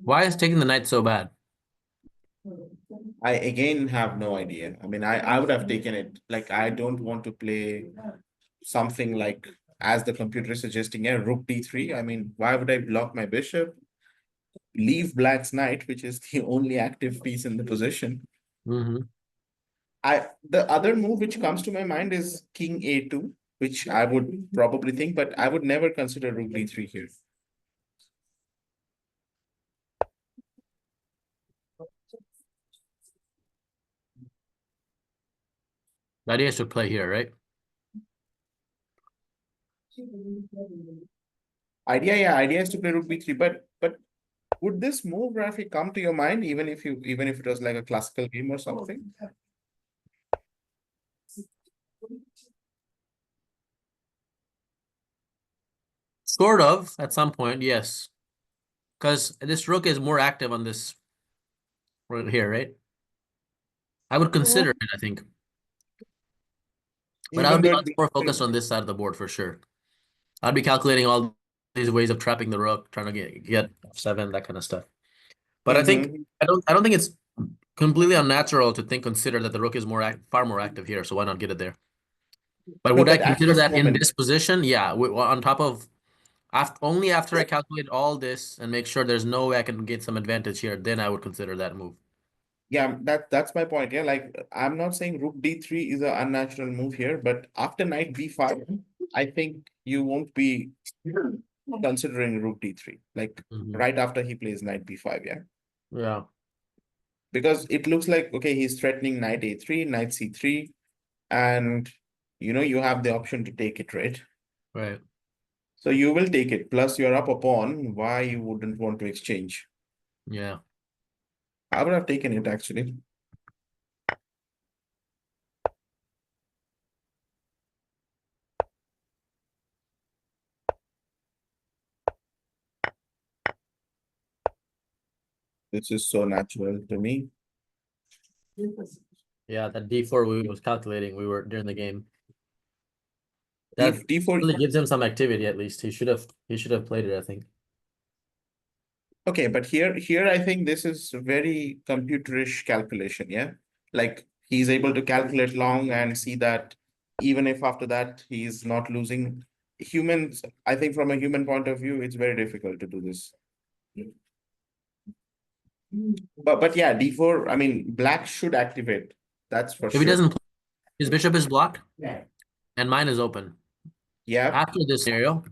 why is taking the knight so bad?
I again have no idea. I mean, I would have taken it. Like, I don't want to play something like, as the computer is suggesting, yeah, rook d3. I mean, why would I block my bishop? Leave black's knight, which is the only active piece in the position.
Mm-hmm.
The other move which comes to my mind is king a2, which I would probably think, but I would never consider rook d3 here.
The idea is to play here, right?
Idea is to play rook b3, but would this move, Rafi, come to your mind even if it was like a classical game or something?
Sort of, at some point, yes. Because this rook is more active on this right here, right? I would consider it, I think. But I would
Even
be
though
much more focused on this side of the board for sure. I'd be calculating all these ways of trapping the rook, trying to get f7, that kind of stuff. But I think
Mhm.
I don't think it's completely unnatural to consider that the rook is far more active here. So why not get it there? But
No,
would I
but at
consider
this
that in
moment,
this position? Yeah, on top of only after I calculate all this and make sure there's no way I can get some advantage here, then I would consider that move.
yeah, that's my point. Yeah, like, I'm not saying rook d3 is an unnatural move here, but after knight b5, I think you won't be considering rook d3, like right after he plays knight b5, yeah.
Yeah.
Because it looks like, okay, he's threatening knight a3, knight c3, and you have the option to take it, right?
Right.
So you will take it. Plus, you're up a pawn. Why you wouldn't want to exchange?
Yeah.
I would have taken it actually. This is so natural to me.
Yeah, that d4 we was calculating. We were during the game.
D,
That
d4.
really gives him some activity at least. He should have played it, I think.
Okay, but here I think this is very computerish calculation, yeah? Like he's able to calculate long and see that even if after that he's not losing. Humans, I think from a human point of view, it's very difficult to do this. But yeah, d4, I mean, black should activate. That's for
If he
sure.
doesn't, his bishop is blocked and mine is open.
Yeah,
After this scenario,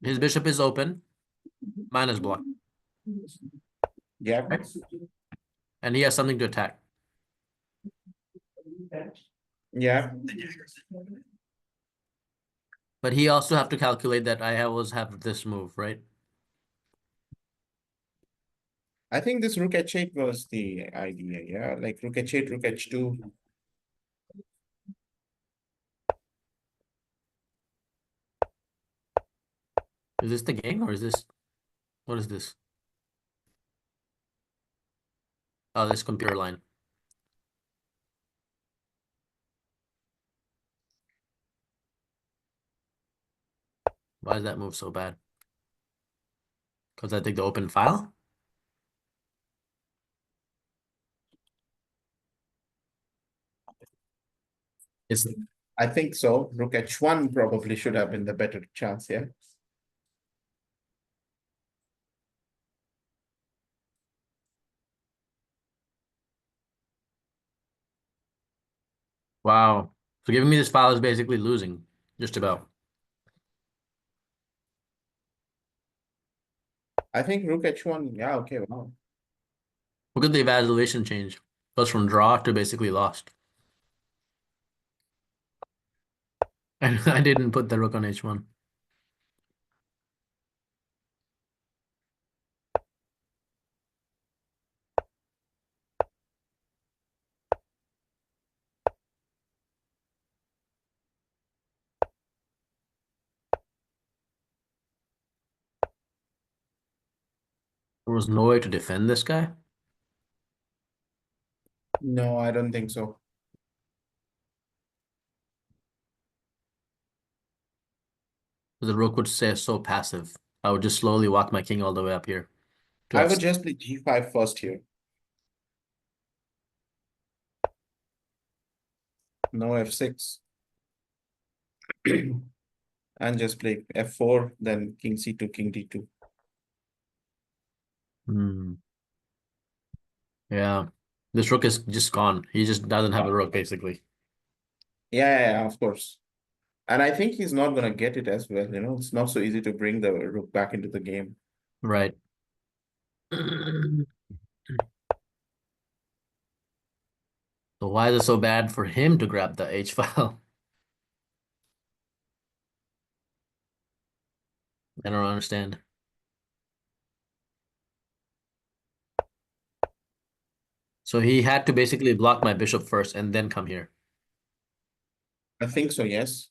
his bishop is open, mine is blocked,
yeah,
right? And he has something to attack.
yeah.
But he also have to calculate that I always have this move, right?
I think this rook h8 was the idea, yeah? Like rook h8, rook h2.
Is this the game or is this what is this? Oh, this computer line. Why is that move so bad? Because I take the open file? It's
I think so. Rook h1 probably should have been the better chance, yeah?
wow. So giving me this file is basically losing, just about.
I think rook h1, yeah, okay, wow.
Look at the evaluation change. Goes from draw to basically lost. And I didn't put the rook on h1. There was no way to defend this guy.
No, I don't think so.
The rook would stay so passive. I would just slowly walk my king all the way up here to
I
have.
would just play g5 first here. No f6. And just play f4, then king c2, king d2.
Hmm. Yeah. This rook is just gone. He just doesn't have a rook, basically.
Yeah, of course. And I think he's not going to get it as well. It's not so easy to bring the rook back into the game.
Right. So why is it so bad for him to grab the H file? I don't understand. So he had to basically block my bishop first and then come here.
I think so, yes.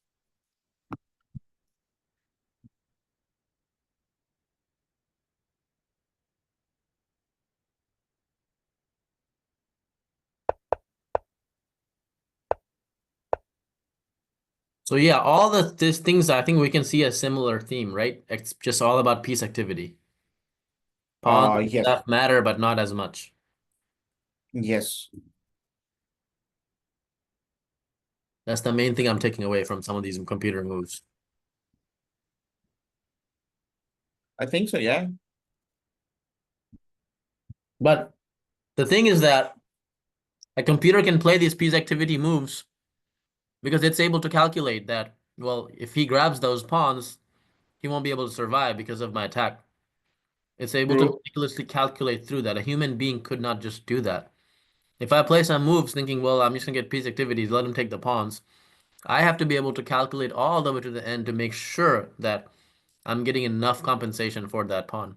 So yeah, all these things I think we can see a similar theme, right? It's just all about piece activity. Pawns and
Yes,
stuff matter, but not as much.
yes.
That's the main thing I'm taking away from some of these computer moves.
I think so, yeah.
But the thing is that a computer can play these piece activity moves Because it's able to calculate that, well, if he grabs those pawns, he won't be able to survive because of my attack. It's able to
True.
meticulously calculate through that. A human being could not just do that. If I play some moves thinking, well, I'm just gonna get piece activities, let him take the pawns, I have to be able to calculate all the way to the end to make sure that I'm getting enough compensation for that pawn.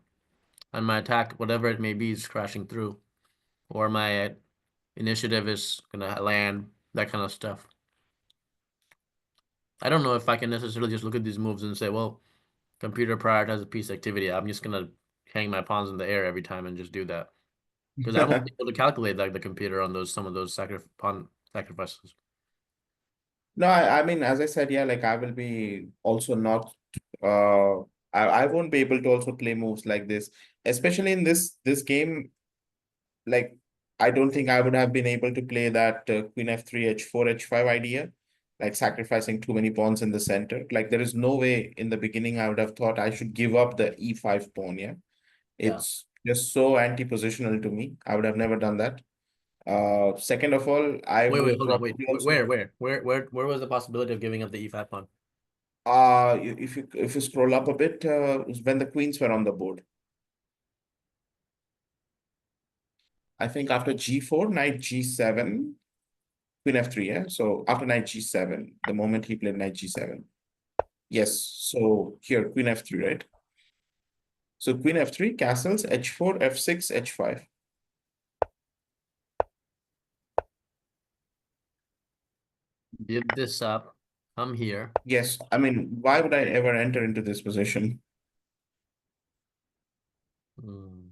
And my attack, whatever it may be, is crashing through. Or my initiative is gonna land, that kind of stuff. I don't know if I can necessarily just look at these moves and say, well, computer prioritizes piece activity. I'm just gonna hang my pawns in the air every time and just do that. Because I won't be able to calculate like the computer on those some of those pawn sacrifices.
No, I mean, as I said, yeah, like I will be also not, uh, I won't be able to also play moves like this, especially in this game. Like, I don't think I would have been able to play that Queen F3, H4, H5 idea, like sacrificing too many pawns in the center. Like, there is no way in the beginning I would have thought I should give up the E5 pawn. Yeah,
Yeah.
it's just so anti-positional to me. I would have never done that. Second of all, I
Wait,
would
hold on, wait.
probably also
Where was the possibility of giving up the E5 pawn?
if you scroll up a bit, when the queens were on the board, I think after G4, knight G7, Queen F3, yeah. So after knight G7, the moment he played knight G7, yes. So here Queen F3, right? So Queen F3, castles, H4, F6, H5.
Give this up. I'm here.
Yes, I mean, why would I ever enter into this position?
Hmm.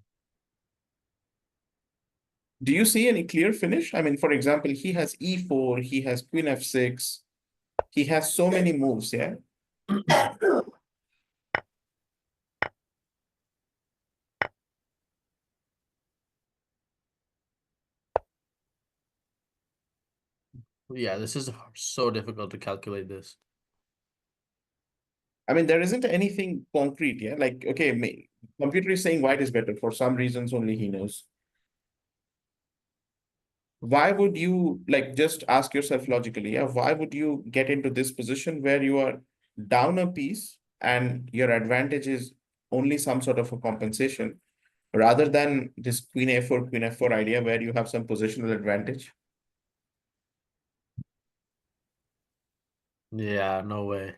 Do you see any clear finish? I mean, for example, he has E4, he has Queen F6, he has so many moves, yeah.
Yeah, this is so difficult to calculate this.
I mean, there isn't anything concrete, yeah. Like, okay, computer is saying white is better for some reasons only he knows. Why would you like just ask yourself logically, yeah, why would you get into this position where you are down a piece and your advantage is only some sort of a compensation rather than this Queen F4 idea where you have some positional advantage?
Yeah, no way.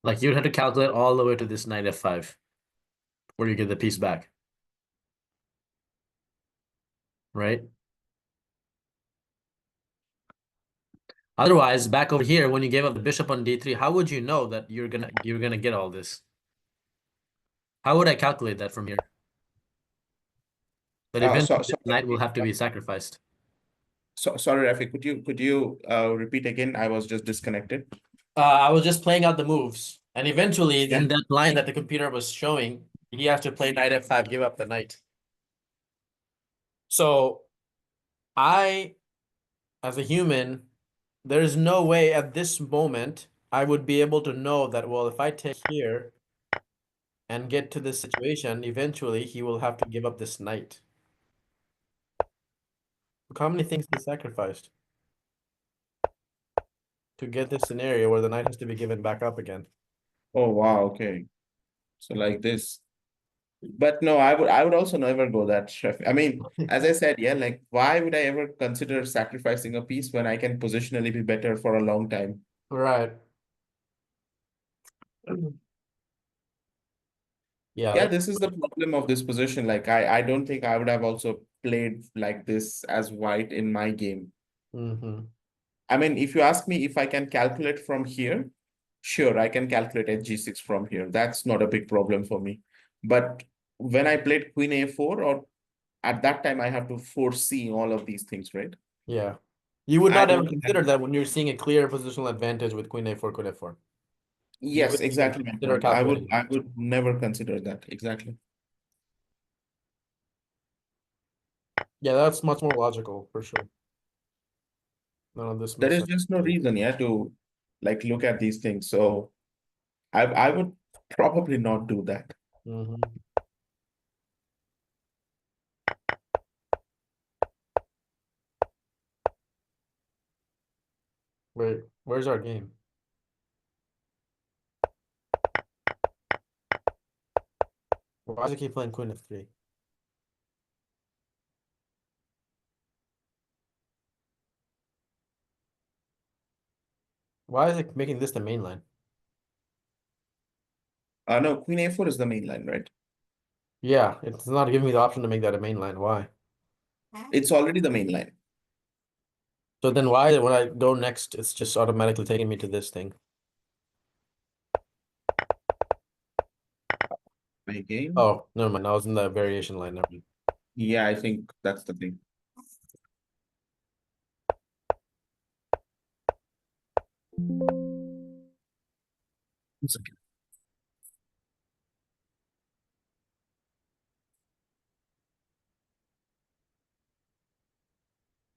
Like you'd have to calculate all the way to this knight F5 where you get the piece back, right? Otherwise, back over here, when you gave up the bishop on D3, how would you know that you're gonna get all this? How would I calculate that from here? But eventually this knight will have to be sacrificed.
Sorry, Rafi, could you repeat again? I was just disconnected.
I was just playing out the moves, and eventually
Yeah.
in that line that the computer was showing, he has to play knight F5, give up the knight. So I, as a human, there is no way at this moment I would be able to know that, well, if I take here and get to this situation, eventually he will have to give up this knight. Look how many things he sacrificed to get this scenario where the knight has to be given back up again.
Oh wow, okay. So like this. But no, I would also never go that chef. I mean, as I said, yeah, like why would I ever consider sacrificing a piece when I can positionally be better for a long time?
Right. Yeah,
Yeah,
that's
this is the problem of this position. Like I don't think I would have also played like this as white in my game.
hmm
I mean, if you ask me if I can calculate from here, sure, I can calculate at G6 from here. That's not a big problem for me. But when I played Queen A4, or at that time, I have to foresee all of these things, right?
Yeah. You would
I
not ever
don't think
consider that when you're seeing a clear positional advantage with Queen A4, Queen F4. You
yes,
wouldn't even
exactly my
consider
point. I would
calculating
I
that.
would never consider that. Exactly.
Yeah, that's much more logical for sure. None of this
There is just no
misunderstanding.
reason, yeah, to. like look at these things. So I would probably not do that.
Hmm. Wait, where's our game? Why does it keep playing Queen F3? Why is it making this the main line?
No, Queen A4 is the main line, right?
Yeah, it's not giving me the option to make that a main line. Why?
It's already the main line.
So then why when I go next, it's just automatically taking me to this thing?
Again,
Oh, never mind. I was in the variation line. Never mind.
yeah, I think that's the thing. It's okay.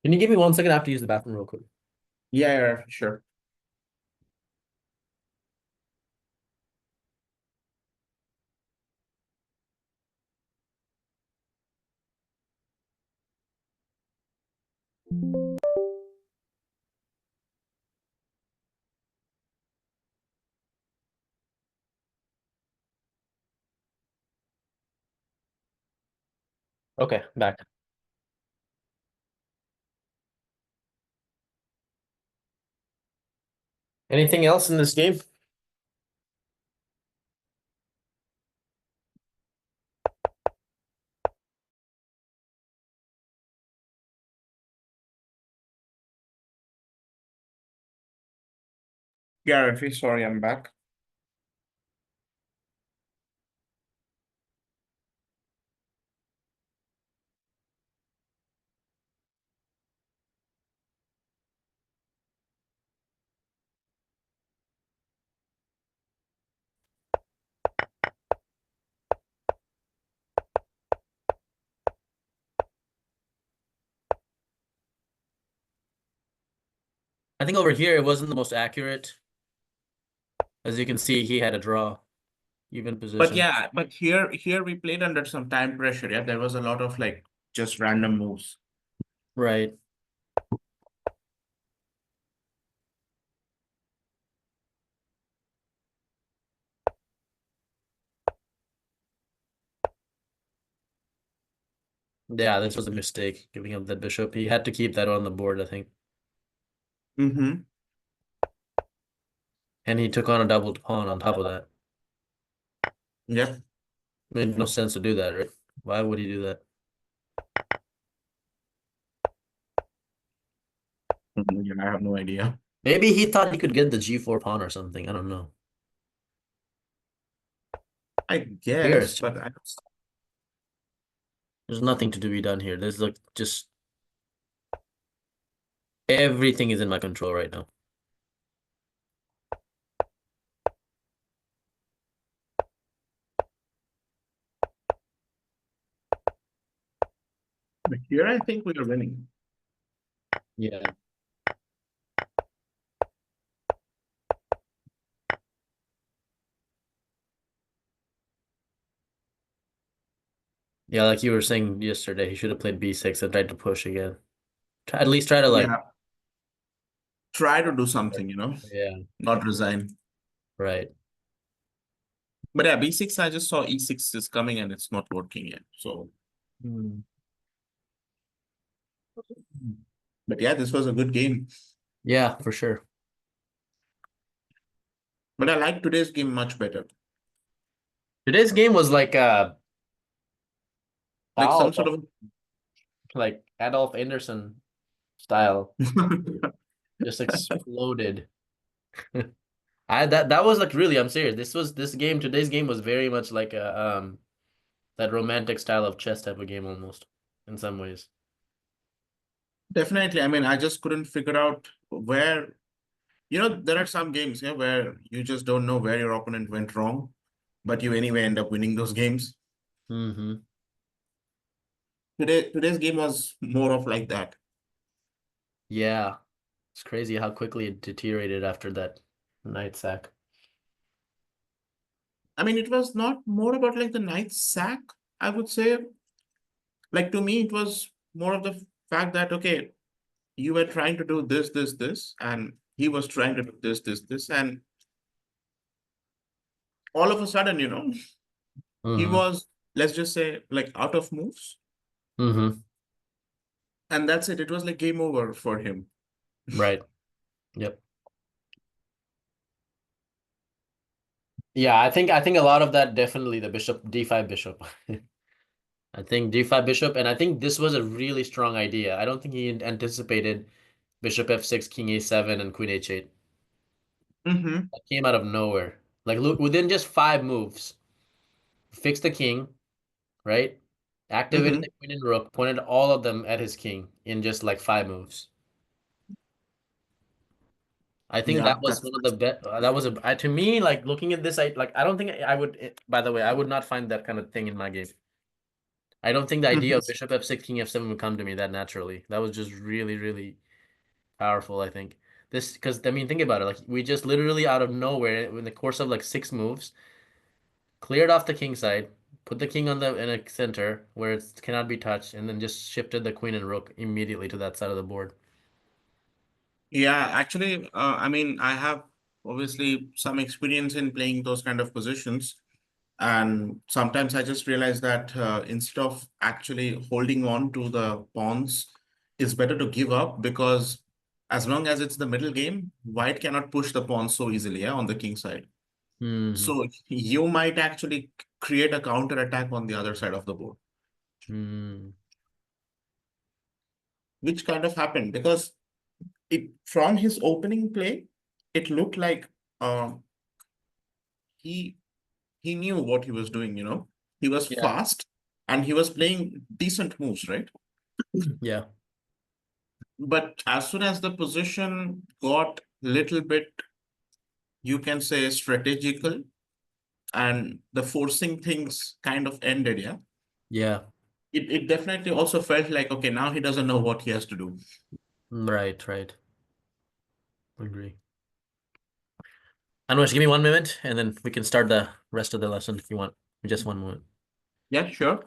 Can you give me 1 second? I have to use the bathroom real quick.
Yeah, yeah, sure.
Okay, back. Anything else in this game?
Yeah, Rafi, sorry, I'm back.
I think over here it wasn't the most accurate. As you can see, he had a draw, even
But
position.
yeah, but here we played under some time pressure. Yeah, there was a lot of like just random moves.
Right. Yeah, this was a mistake, giving up that bishop. He had to keep that on the board, I think.
Mm-hmm.
And he took on a doubled pawn on top of that.
Yeah.
Made no sense to do that, right? Why would he do that?
Yeah, I have no idea.
Maybe he thought he could get the G4 pawn or something. I don't know.
I
Here's
guess, but I
there's nothing to be done here. There's like just everything is in my control right now.
here I think we are winning.
Yeah. Yeah, like you were saying yesterday, he should have played B6 and tried to push again. At least try to like,
Yeah, try to do something,
yeah,
not resign.
right.
But yeah, B6, I just saw E6 is coming and it's not working yet. So,
Hmm.
but yeah, this was a good game.
Yeah, for sure.
But I like today's game much better.
Today's game was
Like
foul,
some sort of
like Adolf Anderson style, just exploded. I that was like really, I'm serious. Today's game was very much like a that romantic style of chess type of game almost in some ways.
definitely. I mean, I just couldn't figure out where, there are some games, yeah, where you just don't know where your opponent went wrong, but you anyway end up winning those games.
Hmm.
Today's game was more of like that.
Yeah. It's crazy how quickly it deteriorated after that. Knight sack.
I mean, it was not more about like the knight sack, I would say. Like to me, it was more of the fact that, okay, you were trying to do this, and he was trying to do this, and all of a sudden, he
Mm-hmm.
was, let's just say, like out of moves,
Mm-hmm.
and that's it. It was like game over for him.
Right. Yep. Yeah, I think a lot of that definitely the bishop d5 bishop. I think d5 bishop, and I think this was a really strong idea. I don't think he anticipated bishop f6, king a7, and queen h8.
Mm-hmm.
That came out of nowhere. Like look, within just 5 moves, fixed the king, right? Activated
Mm-hmm.
the queen and rook, pointed all of them at his king in just like 5 moves. I think
Yeah,
that was
that's
one of the best. That was to me, like looking at this, I don't think I would. By the way, I would not find that kind of thing in my game. I don't think the idea of
Mhm.
bishop f6, king f7 would come to me that naturally. That was just really, really powerful, I think. This, because I mean, think about it. Like we just literally out of nowhere, in the course of like 6 moves, cleared off the king side, put the king on the in a center where it cannot be touched, and then just shifted the queen and rook immediately to that side of the board.
Yeah, actually, I mean, I have obviously some experience in playing those kind of positions. And sometimes I just realize that instead of actually holding on to the pawns, it's better to give up because as long as it's the middle game, white cannot push the pawns so easily, yeah, on the king side.
Hmm.
So you might actually create a counter attack on the other side of the board,
Hmm.
which kind of happened because it from his opening play, it looked like uh, he he knew what he was doing, He was
Yeah.
fast and he was playing decent moves, right?
Yeah.
But as soon as the position got little bit, you can say strategical, and the forcing things kind of ended, yeah.
Yeah.
It definitely also felt like, okay, now he doesn't know what he has to do.
Right. Right. Agree. Anwar, give me 1 minute, and then we can start the rest of the lesson if you want. Just 1 moment.
Yeah, sure.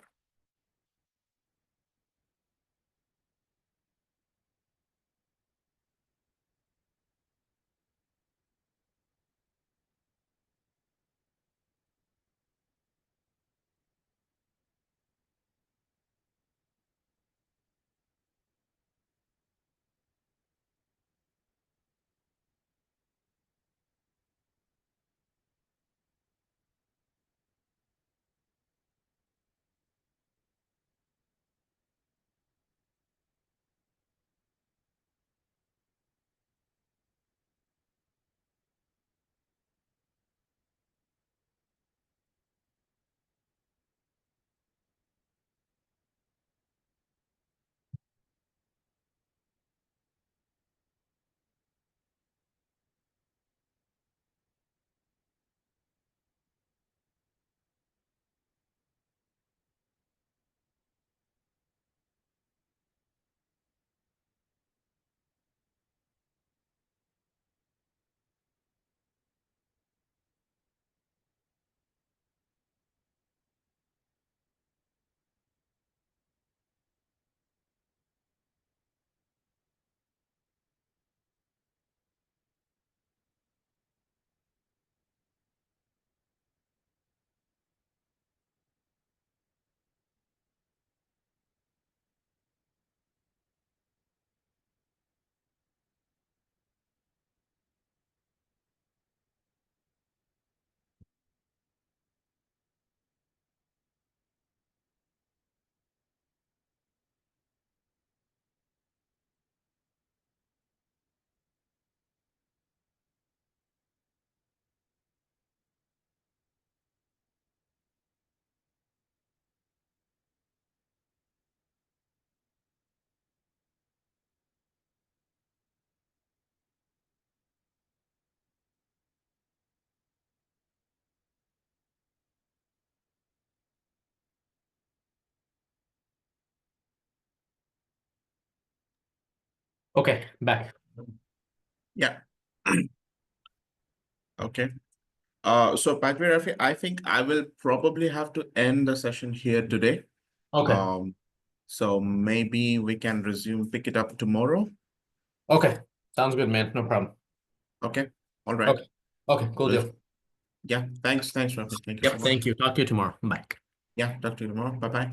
Okay, back.
Yeah. Okay. So by the way, Rafi, I think I will probably have to end the session here today.
Okay.
Um, so maybe we can pick it up tomorrow.
Okay. Sounds good, man. No problem.
Okay. All right.
Okay. Okay. Cool
Well,
deal.
yeah. Thanks, Rafi. Thank you so
Yep.
much.
Thank you. Talk to you tomorrow. Bye.
Yeah. Talk to you tomorrow. Bye bye.